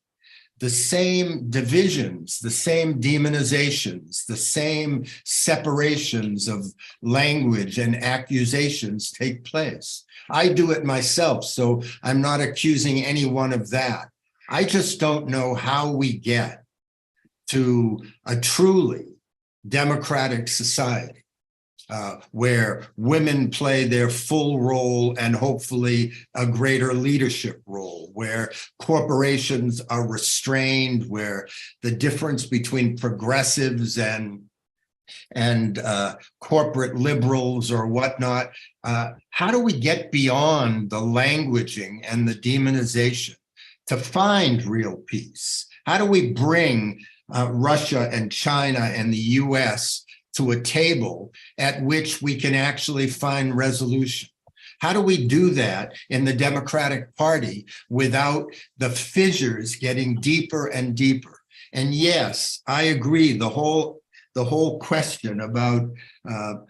the same divisions, the same demonizations, the same separations of language and accusations take place. I do it myself, so I'm not accusing anyone of that. I just don't know how we get to a truly democratic society where women play their full role and hopefully a greater leadership role, where corporations are restrained, where the difference between progressives and corporate liberals or whatnot, how do we get beyond the languaging and the demonization to find real peace? How do we bring Russia and China and the US to a table at which we can actually find resolution? How do we do that in the Democratic Party without the fissures getting deeper and deeper? And yes, I agree, the whole question about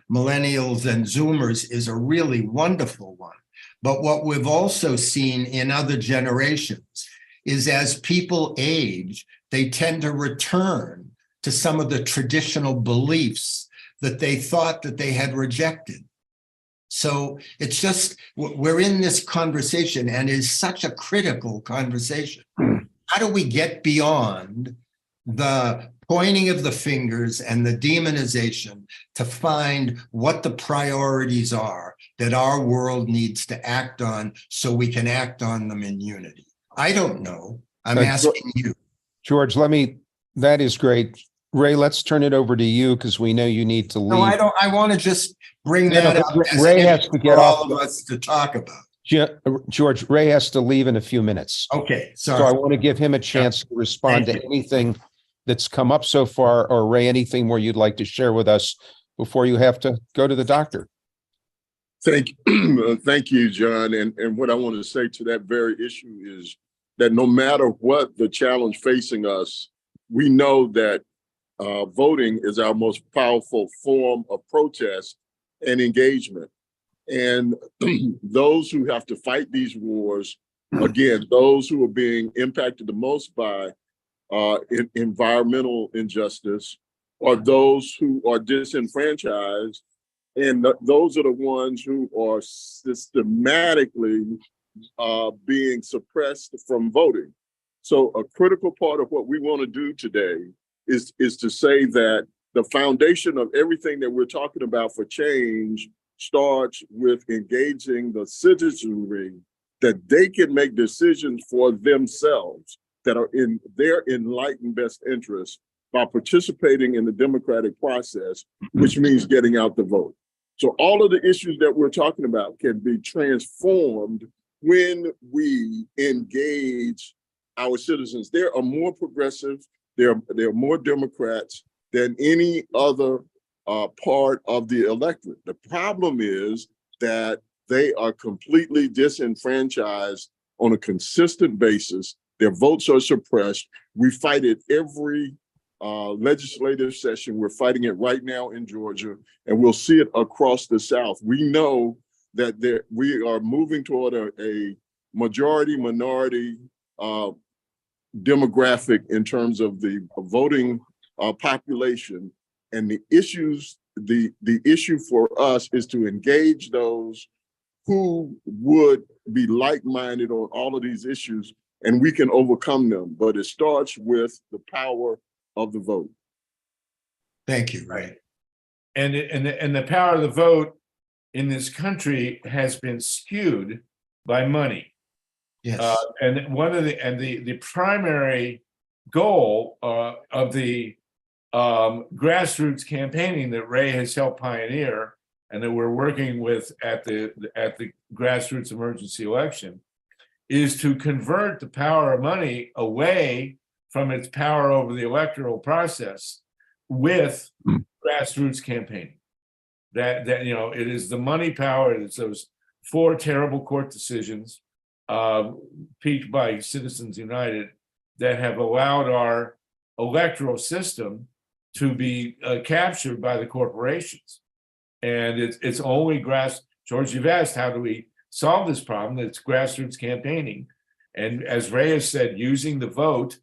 millennials and Zoomers is a really wonderful one. But what we've also seen in other generations is as people age, they tend to return to some of the traditional beliefs that they thought that they had rejected. So it's just, we're in this conversation, and it's such a critical conversation. How do we get beyond the pointing of the fingers and the demonization to find what the priorities are that our world needs to act on so we can act on them in unity? I don't know. I'm asking you. George, that is great. Ray, let's turn it over to you because we know you need to leave. No, I don't. I want to just bring that up. Ray has to get off. All of us to talk about. George, Ray has to leave in a few minutes. Okay, sorry. So I want to give him a chance to respond to anything that's come up so far, or Ray, anything more you'd like to share with us before you have to go to the doctor. Thank you, John. And what I want to say to that very issue is that no matter what the challenge facing us, we know that voting is our most powerful form of protest and engagement. And those who have to fight these wars, again, those who are being impacted the most by environmental injustice, are those who are disenfranchised, and those are the ones who are systematically being suppressed from voting. So a critical part of what we want to do today is to say that the foundation of everything that we're talking about for change starts with engaging the citizenry, that they can make decisions for themselves that are in their enlightened best interest by participating in the democratic process, which means getting out the vote. So all of the issues that we're talking about can be transformed when we engage our citizens. There are more progressives, there are more Democrats than any other part of the electorate. The problem is that they are completely disenfranchised on a consistent basis. Their votes are suppressed. We fight it every legislative session. We're fighting it right now in Georgia, and we'll see it across the South. We know that we are moving toward a majority-minority demographic in terms of the voting population, and the issue for us is to engage those who would be like-minded on all of these issues, and we can overcome them. But it starts with the power of the vote. Thank you, Ray. And the power of the vote in this country has been skewed by money. Yes. And the primary goal of the grassroots campaigning that Ray has helped pioneer and that we're working with at the grassroots emergency election is to convert the power of money away from its power over the electoral process with grassroots campaigning. That it is the money power. It's those 4 terrible court decisions peaked by Citizens United that have allowed our electoral system to be captured by the corporations. And it's only George, you've asked, how do we solve this problem? It's grassroots campaigning. And as Ray has said, using the vote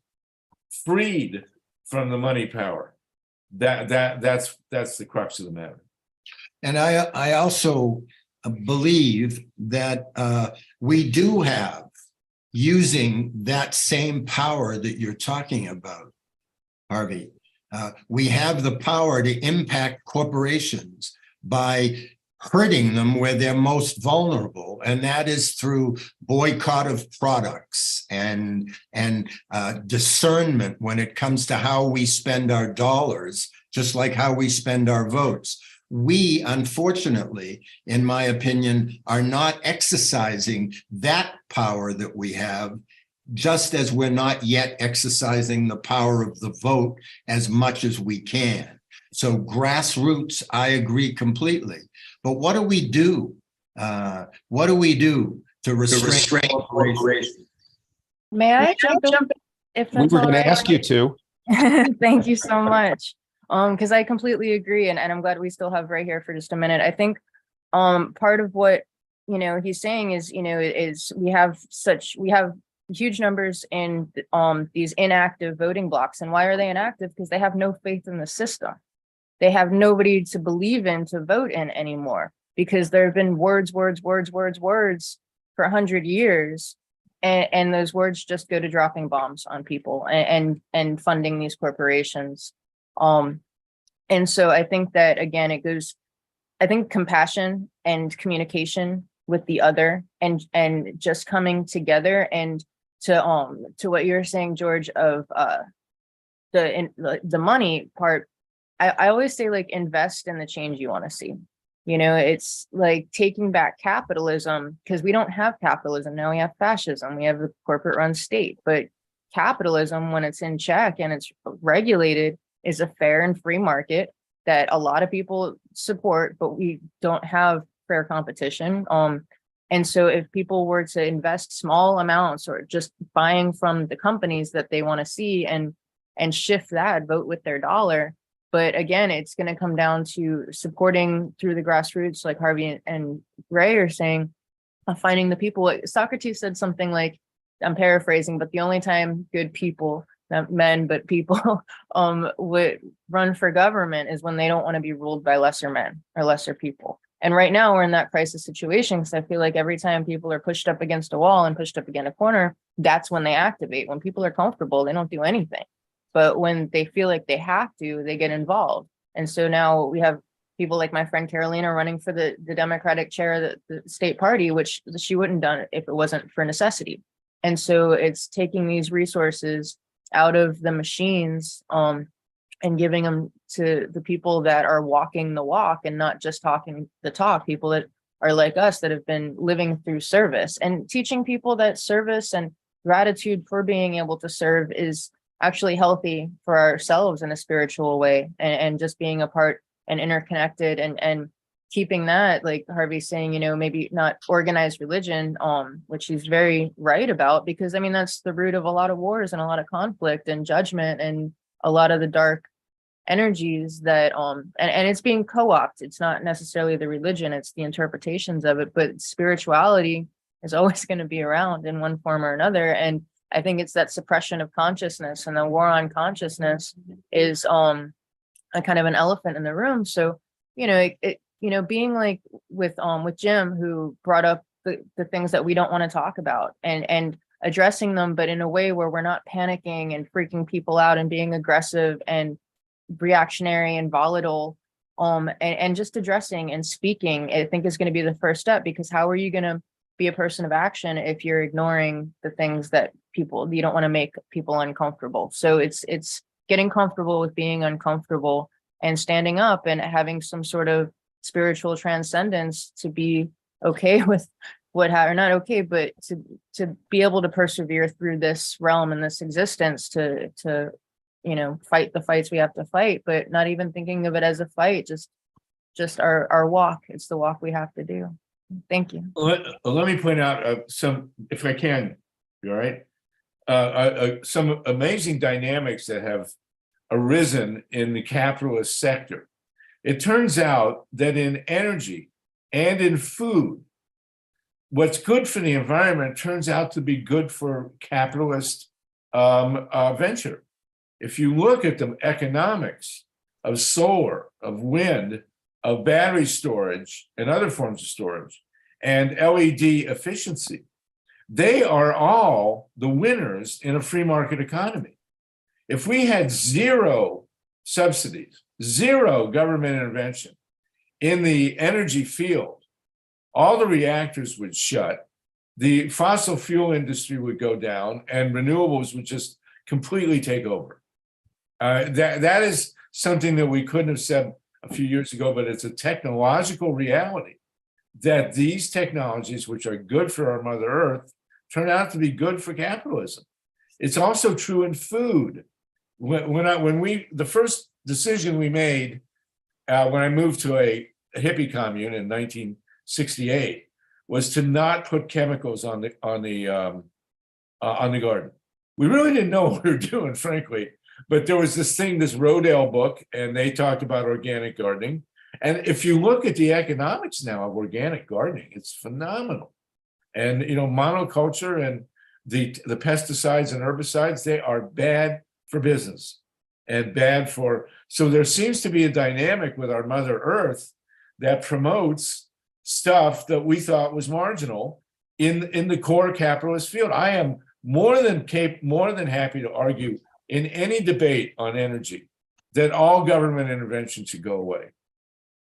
freed from the money power. That's the crux of the matter. And I also believe that we do have, using that same power that you're talking about, Harvey, we have the power to impact corporations by hurting them where they're most vulnerable, and that is through boycott of products and discernment when it comes to how we spend our dollars, just like how we spend our votes. We, unfortunately, in my opinion, are not exercising that power that we have, just as we're not yet exercising the power of the vote as much as we can. So grassroots, I agree completely. But what do we do? What do we do to restrain corporations? May I jump in? If We that's were all going to right? ask you to. Thank you so much. Because I completely agree, and I'm glad we still have Ray here for just a minute. I think part of what he's saying is we have huge numbers in these inactive voting blocks. And why are they inactive? Because they have no faith in the system. They have nobody to believe in to vote in anymore, because there have been words for 100 years. And those words just go to dropping bombs on people and funding these corporations. And so I think that, again, I think compassion and communication with the other and just coming together, and to what you're saying, George, of the money part. I always say, like, invest in the change you want to see. It's like taking back capitalism, because we don't have capitalism now. We have fascism. We have a corporate run state. But capitalism, when it's in check and it's regulated, is a fair and free market that a lot of people support, but we don't have fair competition. And so if people were to invest small amounts or just buying from the companies that they want to see and shift that, vote with their dollar. But again, it's going to come down to supporting through the grassroots, like Harvey and Ray are saying, finding the people. Socrates said something like, I'm paraphrasing, but the only time good people, not men, but people would run for government is when they don't want to be ruled by lesser men or lesser people. And right now we're in that crisis situation, because I feel like every time people are pushed up against a wall and pushed up against a corner, that's when they activate. When people are comfortable, they don't do anything. But when they feel like they have to, they get involved. And so now we have people like my friend Carolina running for the Democratic chair of the state party, which she wouldn't have done if it wasn't for necessity. And so it's taking these resources out of the machines and giving them to the people that are walking the walk and not just talking the talk, people that are like us, that have been living through service, and teaching people that service and gratitude for being able to serve is actually healthy for ourselves in a spiritual way, and just being a part and interconnected and keeping that, like Harvey's saying, maybe not organized religion, which he's very right about, because I mean, that's the root of a lot of wars and a lot of conflict and judgment and a lot of the dark energies that, and it's being co-opted. It's not necessarily the religion, it's the interpretations of it, but spirituality is always going to be around in one form or another. And I think it's that suppression of consciousness, and the war on consciousness is a kind of an elephant in the room. So, being like with Jim, who brought up the things that we don't want to talk about, and addressing them, but in a way where we're not panicking and freaking people out and being aggressive and reactionary and volatile, and just addressing and speaking, I think is going to be the first step, because how are you going to be a person of action if you're ignoring the things that you don't want to make people uncomfortable? So it's getting comfortable with being uncomfortable and standing up and having some sort of spiritual transcendence to be okay with or not okay, but to be able to persevere through this realm and this existence, to fight the fights we have to fight, but not even thinking of it as a fight, just our walk. It's the walk we have to do. Thank you. Let me point out some, if I can, you all right? Some amazing dynamics that have arisen in the capitalist sector. It turns out that in energy and in food, what's good for the environment turns out to be good for capitalist venture. If you look at the economics of solar, of wind, of battery storage and other forms of storage, and LED efficiency, they are all the winners in a free market economy. If we had zero subsidies, zero government intervention in the energy field, all the reactors would shut, the fossil fuel industry would go down, and renewables would just completely take over. That is something that we couldn't have said a few years ago, but it's a technological reality that these technologies, which are good for our Mother Earth, turn out to be good for capitalism. It's also true in food. The first decision we made when I moved to a hippie commune in 1968 was to not put chemicals on the garden. We really didn't know what we were doing, frankly. But there was this Rodale book, and they talked about organic gardening. And if you look at the economics now of organic gardening, it's phenomenal. And monoculture and the pesticides and herbicides, they are bad for business and bad for. So there seems to be a dynamic with our Mother Earth that promotes stuff that we thought was marginal in the core capitalist field. I am more than happy to argue in any debate on energy that all government intervention should go away.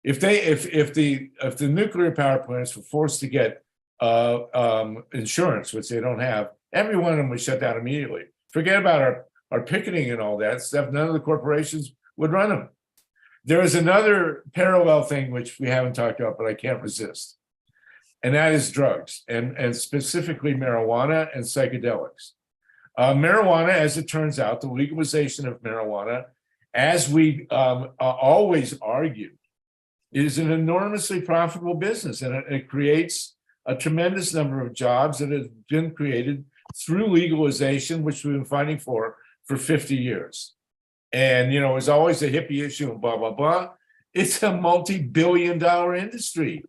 If the nuclear power plants were forced to get insurance, which they don't have, every one of them would shut down immediately. Forget about our picketing and all that stuff. None of the corporations would run them. There is another parallel thing which we haven't talked about, but I can't resist, and that is drugs, and specifically marijuana and psychedelics. Marijuana, as it turns out, the legalization of marijuana, as we always argued, is an enormously profitable business, and it creates a tremendous number of jobs that have been created through legalization, which we've been fighting for 50 years. And, it was always a hippie issue and blah, blah, blah. It's a multi-billion-dollar industry,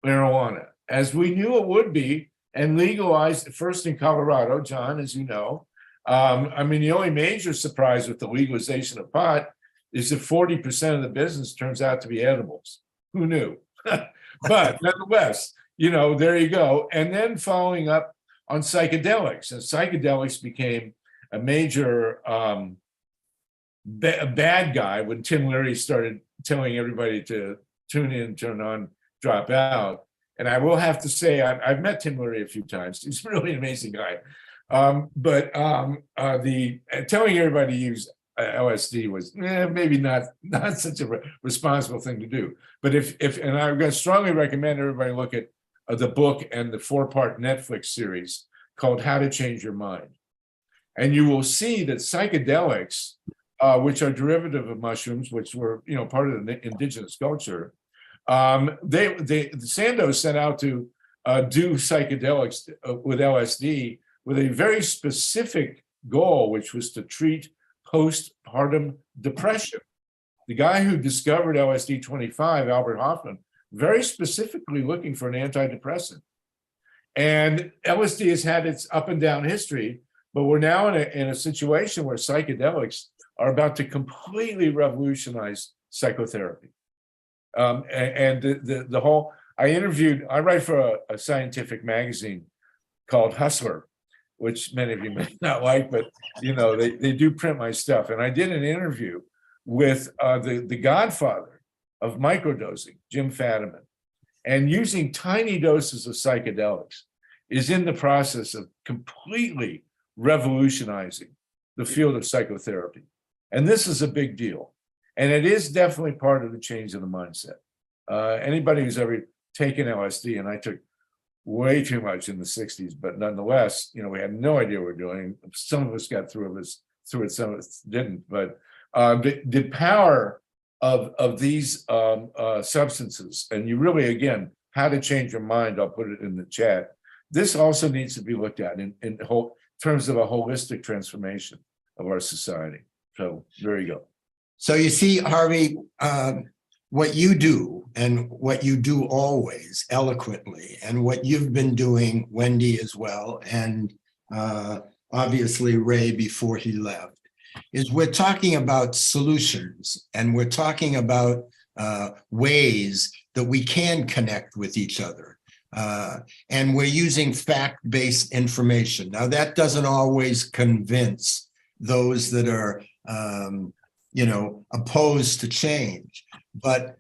marijuana, as we knew it would be, and legalized first in Colorado, John, as you know. The only major surprise with the legalization of pot is that 40% of the business turns out to be edibles. Who knew? But nonetheless, there you go. And then following up on psychedelics, and psychedelics became a major bad guy when Tim Leary started telling everybody to tune in, turn on, drop out. And I will have to say, I've met Tim Leary a few times. He's really an amazing guy. But the telling everybody to use LSD was maybe not such a responsible thing to do. But and I'm going to strongly recommend everybody look at the book and the 4-part Netflix series called How to Change Your Mind. And you will see that psychedelics, which are derivative of mushrooms, which were part of the indigenous culture, Sandoz set out to do psychedelics with LSD with a very specific goal, which was to treat postpartum depression. The guy who discovered LSD-25, Albert Hoffman, very specifically looking for an antidepressant. And LSD has had its up and down history, but we're now in a situation where psychedelics are about to completely revolutionize psychotherapy. And the whole, I write for a scientific magazine called Hustler, which many of you may not like, but they do print my stuff. And I did an interview with the godfather of microdosing, Jim Fadiman, and using tiny doses of psychedelics is in the process of completely revolutionizing the field of psychotherapy. And this is a big deal. And it is definitely part of the change of the mindset. Anybody who's ever taken LSD, and I took way too much in the 60s, but nonetheless, we had no idea what we were doing. Some of us got through it, some of us didn't. But the power of these substances, and you really, again, how to change your mind, I'll put it in the chat. This also needs to be looked at in terms of a holistic transformation of our society. So there you go. So you see, Harvey, what you do and what you do always eloquently, and what you've been doing, Wendy, as well, and obviously Ray before he left, is we're talking about solutions, and we're talking about ways that we can connect with each other. And we're using fact-based information. Now, that doesn't always convince those that are opposed to change. But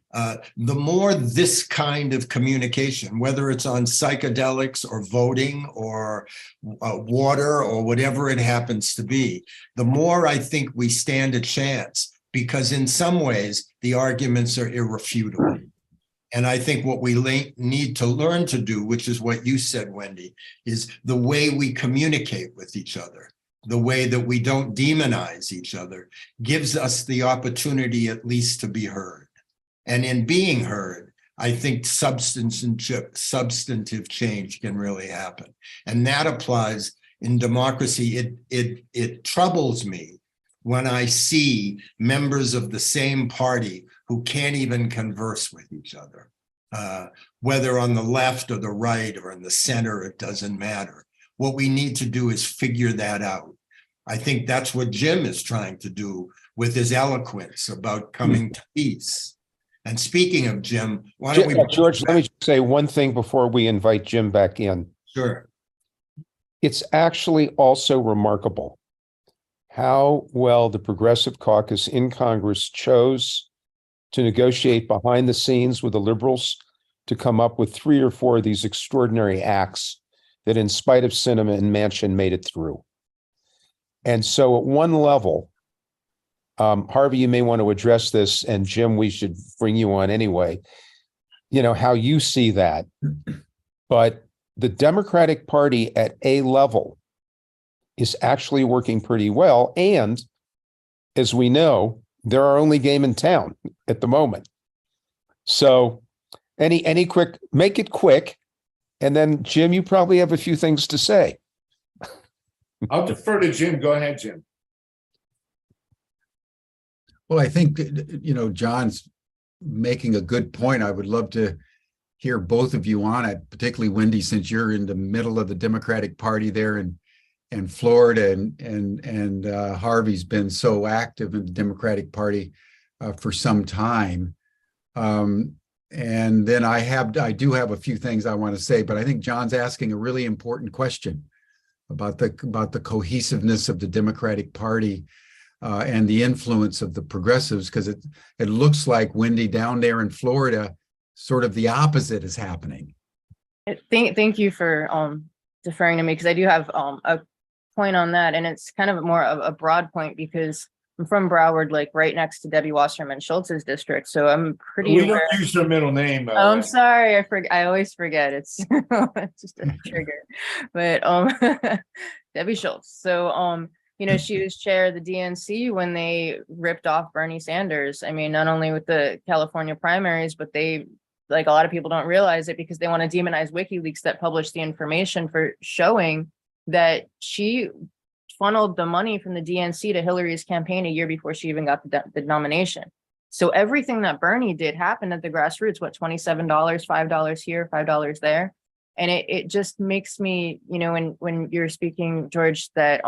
the more this kind of communication, whether it's on psychedelics or voting or water or whatever it happens to be, the more I think we stand a chance, because in some ways the arguments are irrefutable. And I think what we need to learn to do, which is what you said, Wendy, is the way we communicate with each other, the way that we don't demonize each other, gives us the opportunity at least to be heard. And in being heard, I think substantive change can really happen. And that applies in democracy. It troubles me when I see members of the same party who can't even converse with each other, whether on the left or the right or in the center, it doesn't matter. What we need to do is figure that out. I think that's what Jim is trying to do with his eloquence about coming to peace. And speaking of Jim, why don't we... George, let me just say one thing before we invite Jim back in. Sure. It's actually also remarkable how well the Progressive Caucus in Congress chose to negotiate behind the scenes with the liberals to come up with 3 or 4 of these extraordinary acts that, in spite of Sinema and Manchin, made it through. And so at one level, Harvey, you may want to address this, and Jim, we should bring you on anyway, how you see that. But the Democratic Party at a level is actually working pretty well. And as we know, they're our only game in town at the moment. So any quick, make it quick. And then Jim, you probably have a few things to say. I'll defer to Jim. Go ahead, Jim. Well, I think, John's making a good point. I would love to hear both of you on it, particularly Wendy, since you're in the middle of the Democratic Party there in Florida, and Harvey's been so active in the Democratic Party for some time. And then I do have a few things I want to say, but I think John's asking a really important question about the cohesiveness of the Democratic Party and the influence of the progressives, because it looks like, Wendy, down there in Florida, sort of the opposite is happening. Thank you for deferring to me, because I do have a point on that, and it's kind of more of a broad point, because I'm from Broward, like right next to Debbie Wasserman Schultz's district, so I'm pretty aware. Don't use her middle name. Oh, I'm sorry, I always forget. It's it's just a trigger. But Debbie Schultz. So she was chair of the DNC when they ripped off Bernie Sanders. I mean, not only with the California primaries, but they, like, a lot of people don't realize it because they want to demonize WikiLeaks that published the information for showing that she funneled the money from the DNC to Hillary's campaign a year before she even got the nomination. So everything that Bernie did happened at the grassroots. What, $27, $5 here, $5 there. And it just makes me, when you're speaking, George, that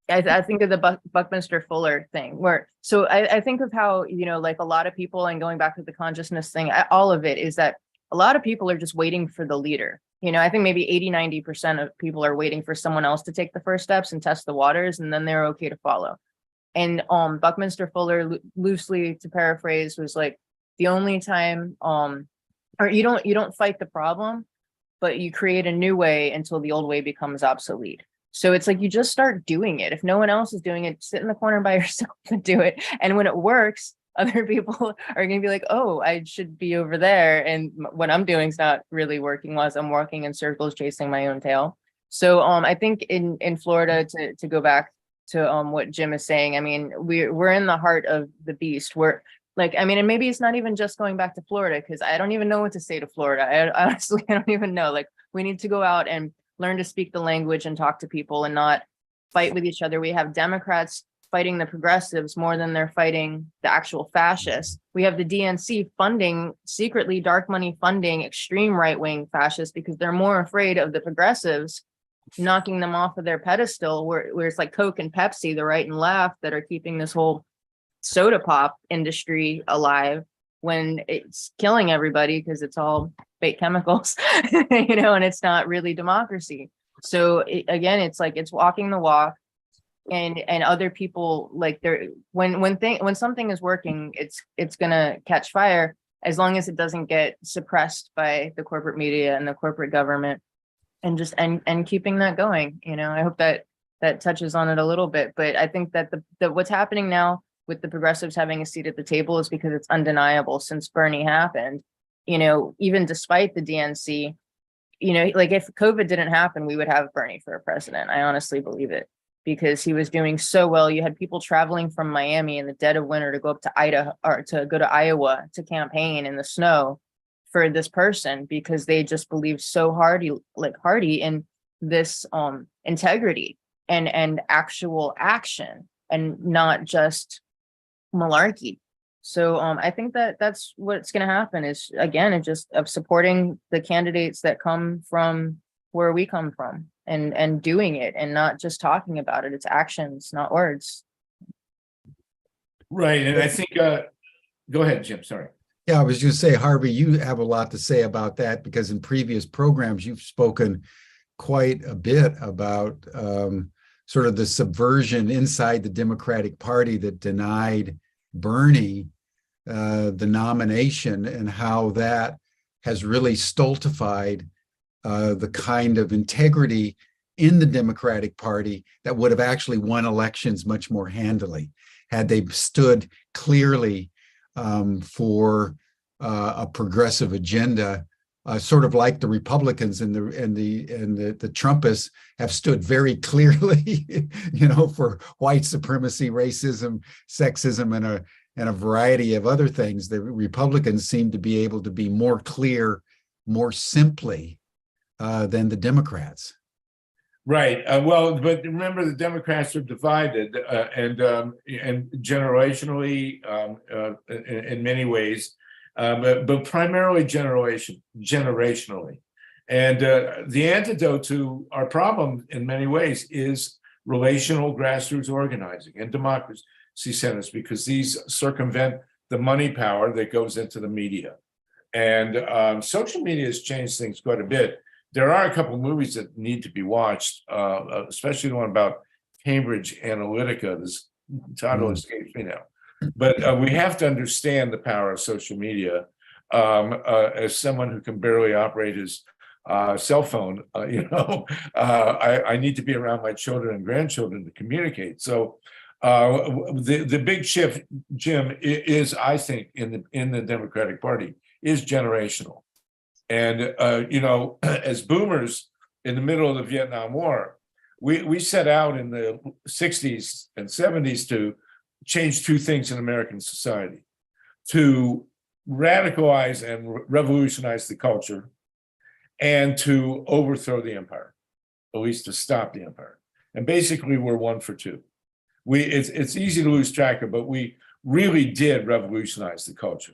I think of the Buckminster Fuller thing where, so I think of how, you know, like a lot of people, and going back to the consciousness thing, all of it is that a lot of people are just waiting for the leader. You know, I think maybe 80-90% of people are waiting for someone else to take the first steps and test the waters, and then they're okay to follow. And Buckminster Fuller, loosely to paraphrase, was like, the only time or you don't fight the problem, but you create a new way until the old way becomes obsolete. So it's like, you just start doing it. If no one else is doing it, sit in the corner by yourself and do it. And when it works, other people are going to be like, oh, I should be over there. And what I'm doing is not really working, while I'm walking in circles, chasing my own tail. So I think in Florida, to go back to what Jim is saying, I mean, we're in the heart of the beast. We're like, I mean, and maybe it's not even just going back to Florida, because I don't even know what to say to Florida. I honestly, I don't even know. Like, we need to go out and learn to speak the language and talk to people and not fight with each other. We have Democrats fighting the progressives more than they're fighting the actual fascists. We have the DNC funding, secretly dark money funding extreme right-wing fascists, because they're more afraid of the progressives knocking them off of their pedestal, where it's like Coke and Pepsi, the right and left, that are keeping this whole soda pop industry alive, when it's killing everybody because it's all fake chemicals, you know, and it's not really democracy. So again, it's like, it's walking the walk, and other people, like, they're when something is working, it's gonna catch fire, as long as it doesn't get suppressed by the corporate media and the corporate government, and just and keeping that going. You know, I hope that touches on it a little bit, but I think that the what's happening now with the progressives having a seat at the table is because it's undeniable. Since Bernie happened, you know, even despite the DNC, you know, like, if COVID didn't happen, we would have Bernie for a president. I honestly believe it, because he was doing so well. You had people traveling from Miami in the dead of winter to go up to Idaho, or to go to Iowa to campaign in the snow for this person, because they just believed so hardy in this integrity and actual action, and not just malarkey. So I think that that's what's going to happen, is, again, it just of supporting the candidates that come from where we come from, and doing it, and not just talking about it. It's actions, not words. Right. And I think, go ahead, Jim, sorry. Yeah, I was just say, Harvey, you have a lot to say about that, because in previous programs, you've spoken quite a bit about sort of the subversion inside the Democratic Party that denied Bernie the nomination, and how that has really stultified the kind of integrity in the Democratic Party that would have actually won elections much more handily had they stood clearly for a progressive agenda, sort of like the Republicans and the Trumpists have stood very clearly, you know, for white supremacy, racism, sexism, and a variety of other things. The Republicans seem to be able to be more clear, more simply than the Democrats. Right. Well, but remember, the Democrats are divided and generationally in many ways, but primarily generationally. And the antidote to our problem in many ways is relational grassroots organizing and democracy centers, because these circumvent the money power that goes into the media. And social media has changed things quite a bit. There are a couple of movies that need to be watched, especially the one about Cambridge Analytica. This title escapes me now. But we have to understand the power of social media. As someone who can barely operate his cell phone, I need to be around my children and grandchildren to communicate. So the big shift, Jim, is, I think, in the Democratic Party, is generational. And, as boomers in the middle of the Vietnam War, we set out in the 60s and 70s to change two things in American society: to radicalize and revolutionize the culture, and to overthrow the empire, at least to stop the empire. And basically, we're one for two. It's easy to lose track of, but we really did revolutionize the culture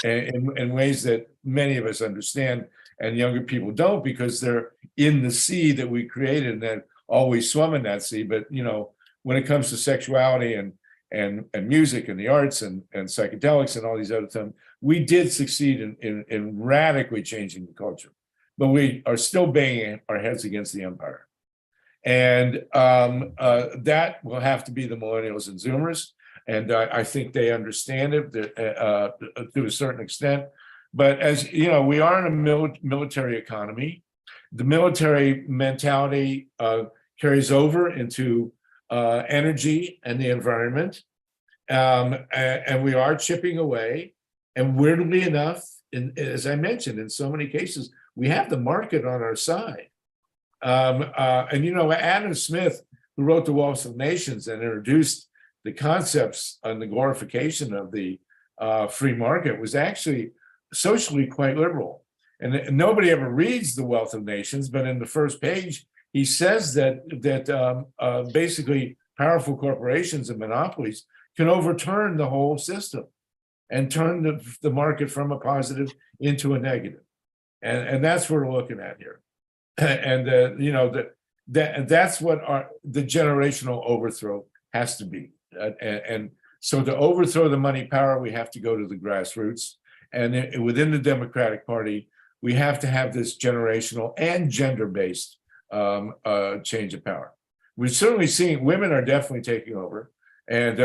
in ways that many of us understand and younger people don't, because they're in the sea that we created and then always swum in that sea. But, when it comes to sexuality and music and the arts and psychedelics and all these other things, we did succeed in radically changing the culture, but we are still banging our heads against the empire. And that will have to be the millennials and Zoomers. And I think they understand it to a certain extent. But as you know, we are in a military economy. The military mentality carries over into energy and the environment. And we are chipping away. And weirdly enough, as I mentioned, in so many cases, we have the market on our side. And you know, Adam Smith, who wrote The Wealth of Nations and introduced the concepts and the glorification of the free market, was actually socially quite liberal. And nobody ever reads The Wealth of Nations, but in the first page, he says that basically powerful corporations and monopolies can overturn the whole system and turn the market from a positive into a negative. And that's what we're looking at here. And you know, that's what the generational overthrow has to be. And so to overthrow the money power, we have to go to the grassroots. And within the Democratic Party, we have to have this generational and gender-based change of power. We're certainly seeing women are definitely taking over. And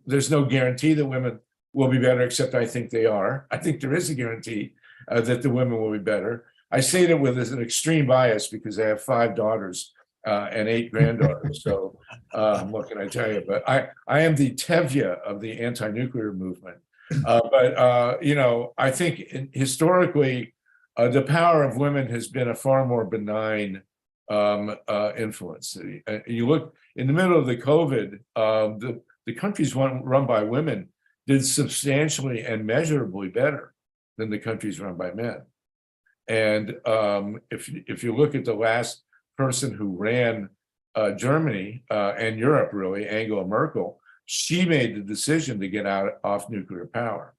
there's no guarantee that women will be better, except I think they are. I think there is a guarantee that the women will be better. I say that with an extreme bias because I have 5 daughters and 8 granddaughters. So what can I tell you? But I am the Tevye of the anti-nuclear movement. But you know, I think historically, the power of women has been a far more benign influence. You look in the middle of the COVID, the countries run by women did substantially and measurably better than the countries run by men. And if you look at the last person who ran Germany and Europe, really, Angela Merkel, she made the decision to get off nuclear power.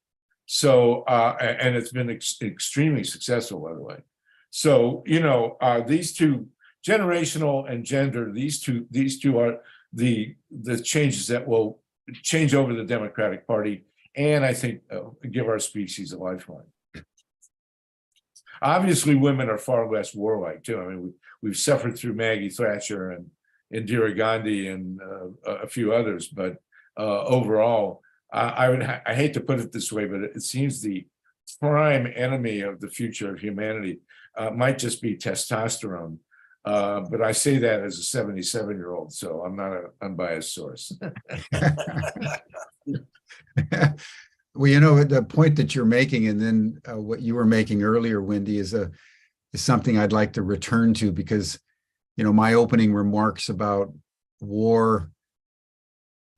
So, and it's been extremely successful, by the way. So, you know, these two, generational and gender, these two are the changes that will change over the Democratic Party, and I think give our species a lifeline. Obviously, women are far less warlike too. I mean, we've suffered through Maggie Thatcher and Indira Gandhi and a few others, but overall, I hate to put it this way, but it seems the prime enemy of the future of humanity might just be testosterone. But I say that as a 77-year-old, so I'm not an unbiased source. Well, you know, the point that you're making, and then what you were making earlier, Wendy, is something I'd like to return to, because, you know, my opening remarks about war,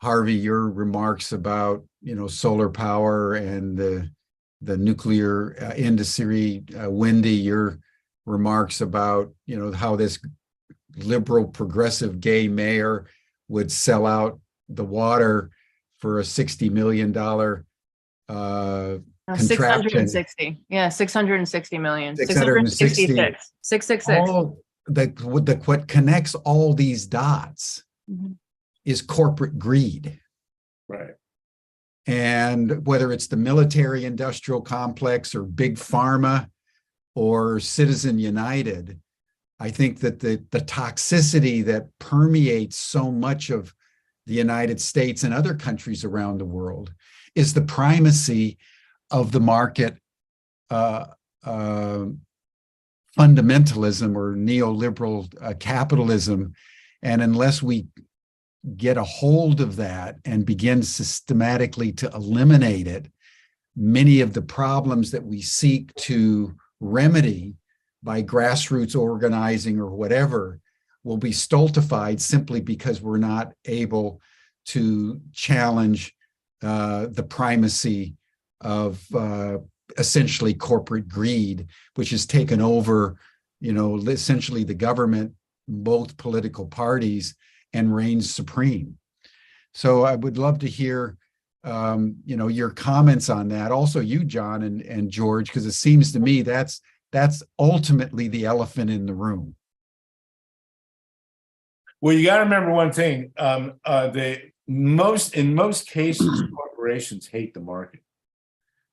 Harvey, your remarks about, you know, solar power and the nuclear industry, Wendy, your remarks about, you know, how this liberal progressive gay mayor would sell out the water for a $60 million 660. Yeah, 660 million. 666. 666. All what connects all these dots is corporate greed. Right. And whether it's the military industrial complex or big pharma or Citizen United, I think that the toxicity that permeates so much of the United States and other countries around the world is the primacy of the market fundamentalism or neoliberal capitalism. And unless we get a hold of that and begin systematically to eliminate it, many of the problems that we seek to remedy by grassroots organizing or whatever will be stultified simply because we're not able to challenge the primacy of essentially corporate greed, which has taken over, you know, essentially the government, both political parties, and reigns supreme. So I would love to hear, you know, your comments on that. Also you, John and George, because it seems to me that's ultimately the elephant in the room. Well, you got to remember one thing. In most cases, corporations hate the market.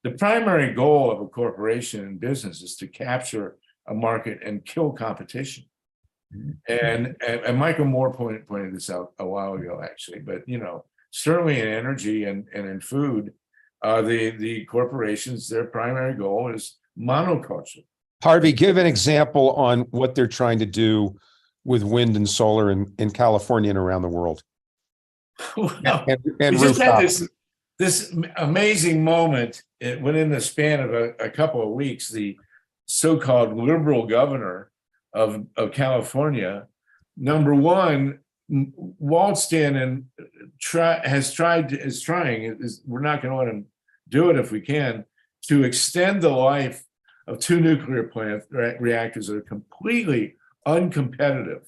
The primary goal of a corporation in business is to capture a market and kill competition. And Michael Moore pointed this out a while ago, actually. But certainly in energy and in food, the corporations, their primary goal is monoculture. Harvey, give an example on what they're trying to do with wind and solar in California and around the world. Well, and we just had rooftops. this amazing moment within the span of a couple of weeks. The so-called liberal governor of California, number one, waltzed in and we're not going to let him do it if we can, to extend the life of 2 nuclear plant reactors that are completely uncompetitive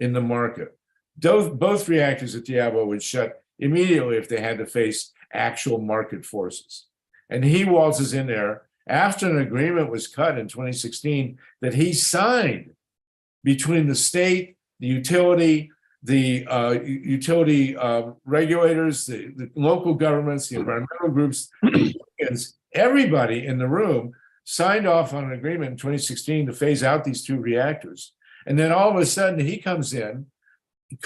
in the market. Both reactors at Diablo would shut immediately if they had to face actual market forces. And he waltzes in there after an agreement was cut in 2016 that he signed between the state, the utility, the utility regulators, the local governments, the environmental groups, everybody in the room signed off on an agreement in 2016 to phase out these 2 reactors. And then all of a sudden he comes in,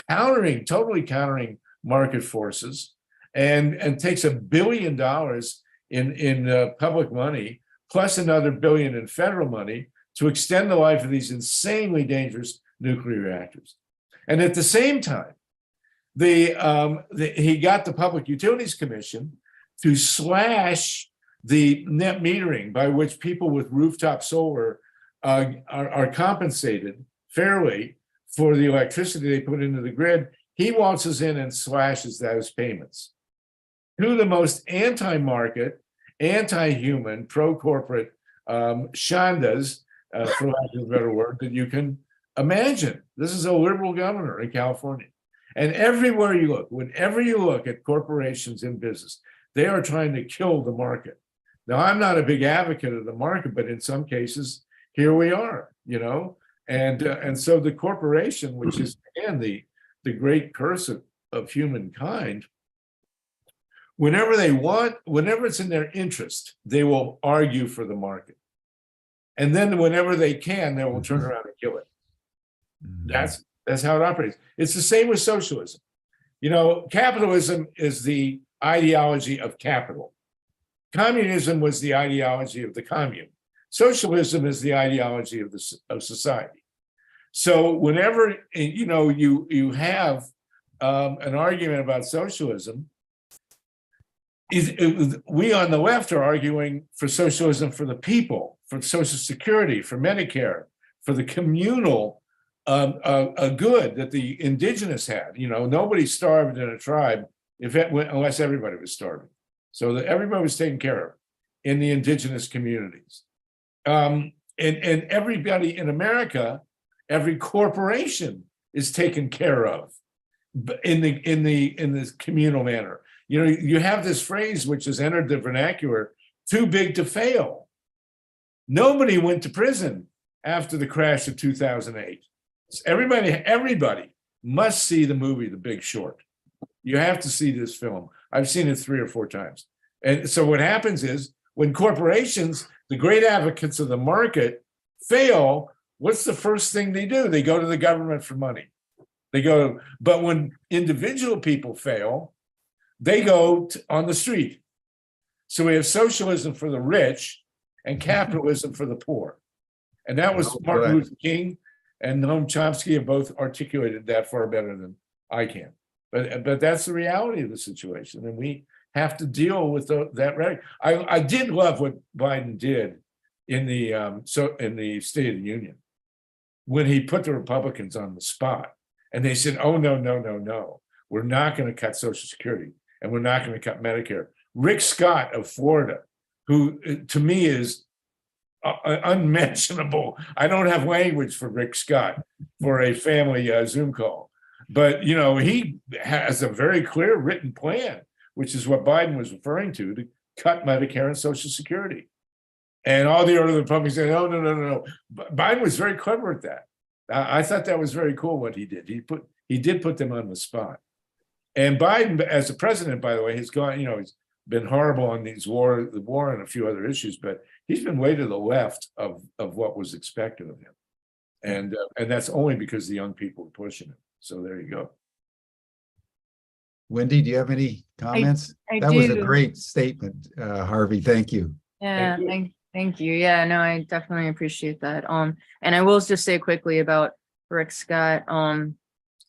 totally countering market forces, and takes $1 billion in public money, plus another $1 billion in federal money to extend the life of these insanely dangerous nuclear reactors. And at the same time, he got the Public Utilities Commission to slash the net metering by which people with rooftop solar are compensated fairly for the electricity they put into the grid. He waltzes in and slashes those payments. 2 of the most anti-market, anti-human, pro-corporate shandas, for lack of a better word, that you can imagine. This is a liberal governor in California. And everywhere you look, whenever you look at corporations in business, they are trying to kill the market. Now, I'm not a big advocate of the market, but in some cases, here we are, and so the corporation, which is, again, the great curse of humankind, whenever it's in their interest, they will argue for the market. And then whenever they can, they will turn around and kill it. That's how it operates. It's the same with socialism. Capitalism is the ideology of capital. Communism was the ideology of the commune. Socialism is the ideology of society. So whenever you have an argument about socialism, we on the left are arguing for socialism for the people, for Social Security, for Medicare, for the communal a good that the indigenous had. Nobody starved in a tribe unless everybody was starving. So that everybody was taken care of in the indigenous communities. And everybody in America, every corporation is taken care of in this communal manner. You have this phrase which has entered the vernacular, too big to fail. Nobody went to prison after the crash of 2008. Everybody must see the movie The Big Short. You have to see this film. I've seen it 3 or 4 times. And so what happens is when corporations, the great advocates of the market, fail, what's the first thing they do? They go to the government for money. But when individual people fail, they go on the street. So we have socialism for the rich and capitalism for the poor. And that was Martin Luther King and Noam Chomsky have both articulated that far better than I can. But that's the reality of the situation. And we have to deal with that. Right. I did love what Biden did in the State of the Union when he put the Republicans on the spot. And they said, oh, no. We're not going to cut Social Security and we're not going to cut Medicare. Rick Scott of Florida, who to me is unmentionable. I don't have language for Rick Scott for a family Zoom call. But, he has a very clear written plan, which is what Biden was referring to cut Medicare and Social Security. And all the other Republicans said, no. Biden was very clever at that. I thought that was very cool what he did. he did put them on the spot. And Biden, as the president, by the way, has gone, he's been horrible on the war and a few other issues, but he's been way to the left of what was expected of him. And that's only because the young people are pushing it. So there you go. Wendy, do you have any comments? I That was a do. great statement, Harvey. Thank you. Yeah, thank you. Yeah, no, I definitely appreciate that. And I will just say quickly about Rick Scott,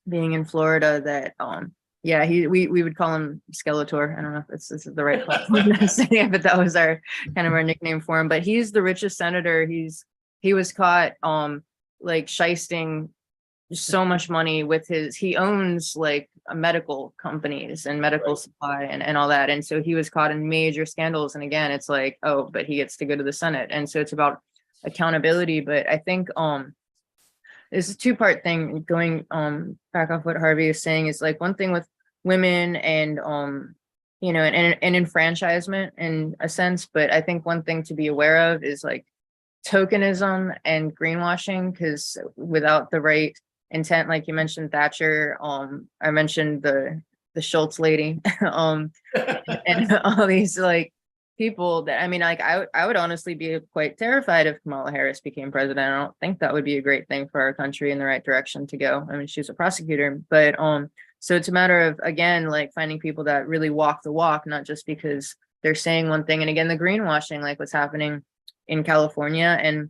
being in Florida, that yeah, we would call him Skeletor. I don't know if this is the right platform to say it, but that was our nickname for him. But he's the richest senator. He was caught like shysting so much money with he owns like medical companies and medical supply and all that. And so he was caught in major scandals. And again, it's like, oh, but he gets to go to the Senate. And so it's about accountability. But I think it's a two-part thing, going back off what Harvey is saying, is like one thing with women and and enfranchisement in a sense. But I think one thing to be aware of is like tokenism and greenwashing, because without the right intent, like you mentioned Thatcher, I mentioned the Schultz lady, and all these like people that, I mean, like I would honestly be quite terrified if Kamala Harris became president. I don't think that would be a great thing for our country in the right direction to go. I mean, she's a prosecutor, but so it's a matter of, again, like finding people that really walk the walk, not just because they're saying one thing. And again, the greenwashing, like what's happening in California. And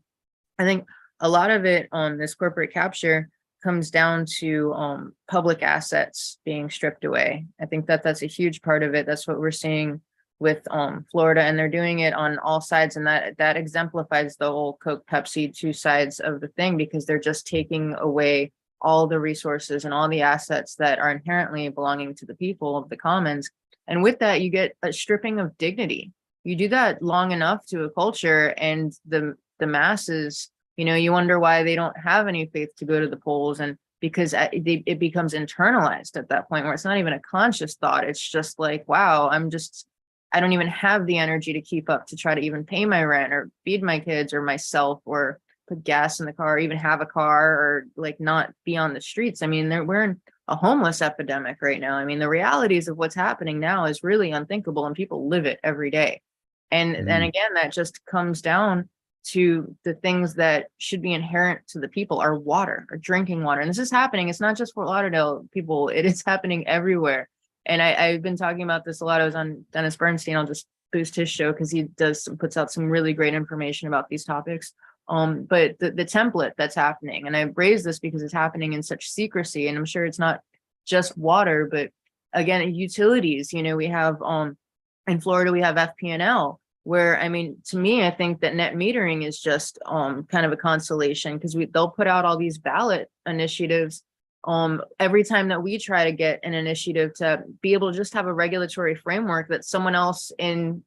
I think a lot of it on this corporate capture comes down to public assets being stripped away. I think that's a huge part of it. That's what we're seeing with Florida, and they're doing it on all sides. And that exemplifies the whole Coke Pepsi two sides of the thing, because they're just taking away all the resources and all the assets that are inherently belonging to the people of the commons. And with that, you get a stripping of dignity. You do that long enough to a culture, and the masses, you wonder why they don't have any faith to go to the polls. And because it becomes internalized at that point where it's not even a conscious thought. It's just like, wow, I don't even have the energy to keep up to try to even pay my rent or feed my kids or myself or put gas in the car, or even have a car, or like not be on the streets. I mean, we're in a homeless epidemic right now. I mean, the realities of what's happening now is really unthinkable, and people live it every day. And again, that just comes down to the things that should be inherent to the people, our water, our drinking water. And this is happening. It's not just Fort Lauderdale people. It is happening everywhere. And I've been talking about this a lot. I was on Dennis Bernstein. I'll just boost his show because he puts out some really great information about these topics. But the template that's happening, and I raise this because it's happening in such secrecy, and I'm sure it's not just water, but again, utilities. We have in Florida, we have FP&L, where, I mean, to me, I think that net metering is just kind of a consolation, because they'll put out all these ballot initiatives every time that we try to get an initiative to be able to just have a regulatory framework that someone else in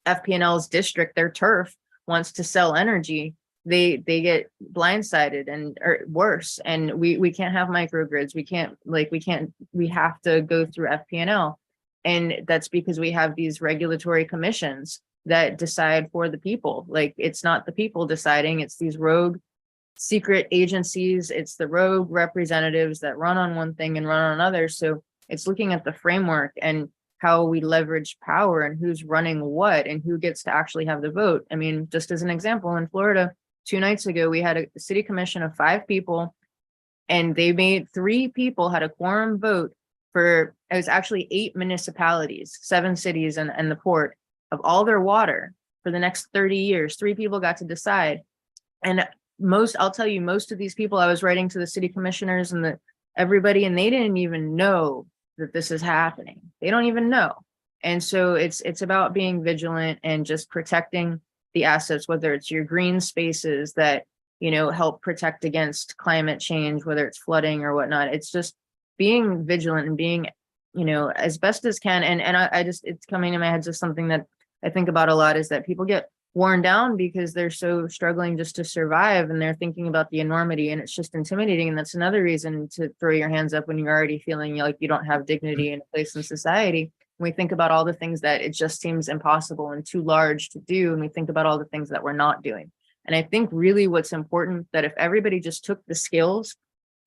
FP&L's district, their turf, wants to sell energy. They get blindsided or worse. And we can't have microgrids. We have to go through FP&L. And that's because we have these regulatory commissions that decide for the people. Like, it's not the people deciding, it's these rogue secret agencies. It's the rogue representatives that run on one thing and run on another. So it's looking at the framework and how we leverage power and who's running what and who gets to actually have the vote. I mean, just as an example, in Florida, 2 nights ago, we had a city commission of 5 people, and they made 3 people had a quorum vote for, it was actually 8 municipalities, 7 cities and the port, of all their water for the next 30 years. 3 people got to decide. And I'll tell you, most of these people, I was writing to the city commissioners and everybody, and they didn't even know that this is happening. They don't even know. And so it's about being vigilant and just protecting the assets, whether it's your green spaces that, help protect against climate change, whether it's flooding or whatnot. It's just being vigilant and being, as best as can. And I just, it's coming to my head, just something that I think about a lot, is that people get worn down because they're so struggling just to survive, and they're thinking about the enormity, and it's just intimidating. And that's another reason to throw your hands up when you're already feeling like you don't have dignity and a place in society. We think about all the things that it just seems impossible and too large to do, and we think about all the things that we're not doing. And I think really what's important, that if everybody just took the skills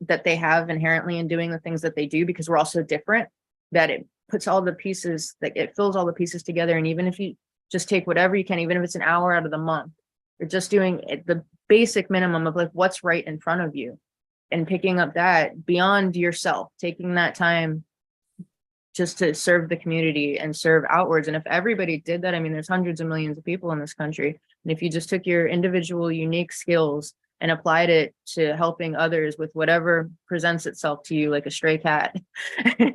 that they have inherently in doing the things that they do, because we're all so different, that it puts all the pieces, like it fills all the pieces together. And even if you just take whatever you can, even if it's an hour out of the month, you're just doing the basic minimum of like what's right in front of you, and picking up that beyond yourself, taking that time just to serve the community and serve outwards. And if everybody did that, I mean, there's hundreds of millions of people in this country. And if you just took your individual unique skills and applied it to helping others with whatever presents itself to you, like a stray cat,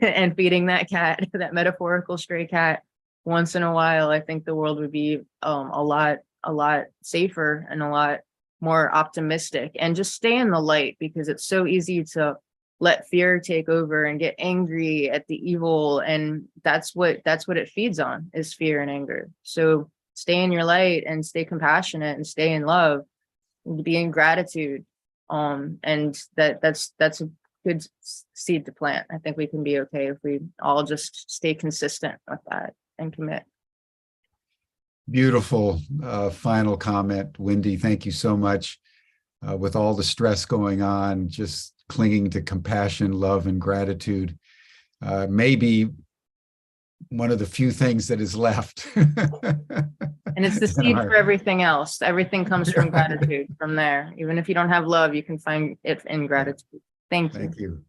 and feeding that cat, that metaphorical stray cat once in a while, I think the world would be a lot safer and a lot more optimistic. And just stay in the light, because it's so easy to let fear take over and get angry at the evil, and that's what it feeds on, is fear and anger. So stay in your light and stay compassionate and stay in love and be in gratitude, and that's a good seed to plant. I think we can be okay if we all just stay consistent with that and commit. Beautiful final comment, Wendy. Thank you so much. With all the stress going on, just clinging to compassion, love, and gratitude, maybe one of the few things that is left. And it's the seed for everything else. Everything comes from gratitude from there. Even if you don't have love, you can find it in gratitude. Thank you. Thank you.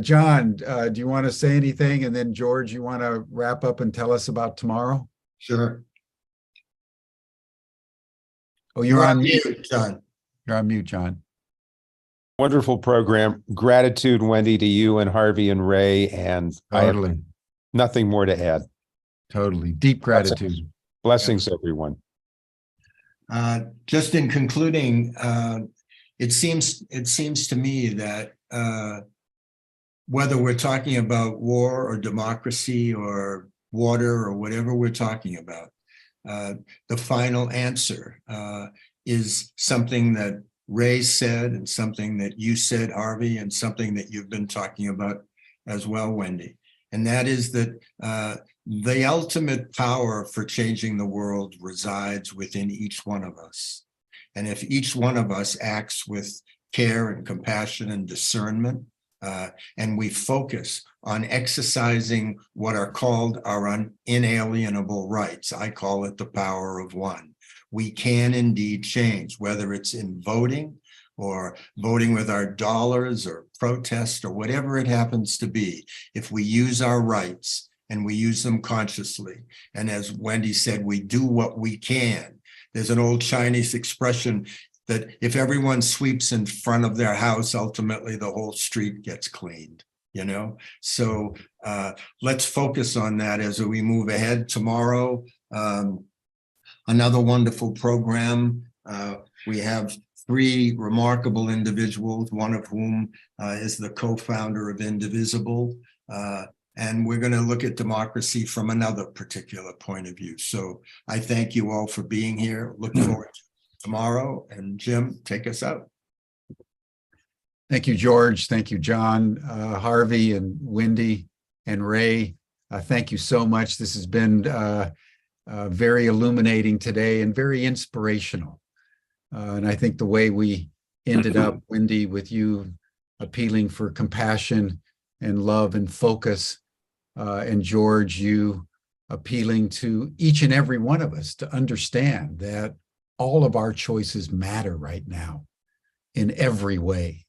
John, do you want to say anything? And then George, you want to wrap up and tell us about tomorrow? Sure. Oh, you're on mute, John. You're on mute, John. Wonderful program. Gratitude, Wendy, to you and Harvey and Ray, and Totally. Nothing more to add. Totally. Deep gratitude. Blessings, everyone. Just in concluding, it seems to me that whether we're talking about war or democracy or water or whatever we're talking about, the final answer is something that Ray said, and something that you said, Harvey, and something that you've been talking about as well, Wendy. And that is that the ultimate power for changing the world resides within each one of us. And if each one of us acts with care and compassion and discernment, and we focus on exercising what are called our inalienable rights, I call it the power of one, we can indeed change, whether it's in voting or voting with our dollars or protest or whatever it happens to be. If we use our rights and we use them consciously, and as Wendy said, we do what we can. There's an old Chinese expression that if everyone sweeps in front of their house, ultimately the whole street gets cleaned, you know? So let's focus on that as we move ahead. Tomorrow, another wonderful program. We have 3 remarkable individuals, one of whom is the co-founder of Indivisible. And we're going to look at democracy from another particular point of view. So I thank you all for being here. Look forward to tomorrow. And Jim, take us out. Thank you, George. Thank you, John, Harvey, and Wendy, and Ray. Thank you so much. This has been very illuminating today and very inspirational. And I think the way we ended up, Wendy, with you appealing for compassion and love and focus, and George, you appealing to each and every one of us to understand that all of our choices matter right now in every way.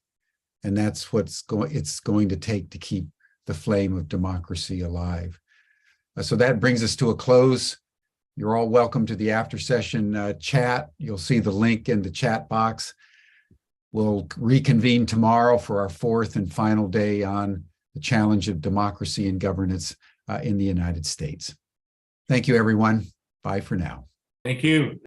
And that's it's going to take to keep the flame of democracy alive. So that brings us to a close. You're all welcome to the after session chat. You'll see the link in the chat box. We'll reconvene tomorrow for our 4th and final day on the challenge of democracy and governance in the United States. Thank you, everyone. Bye for now. Thank you.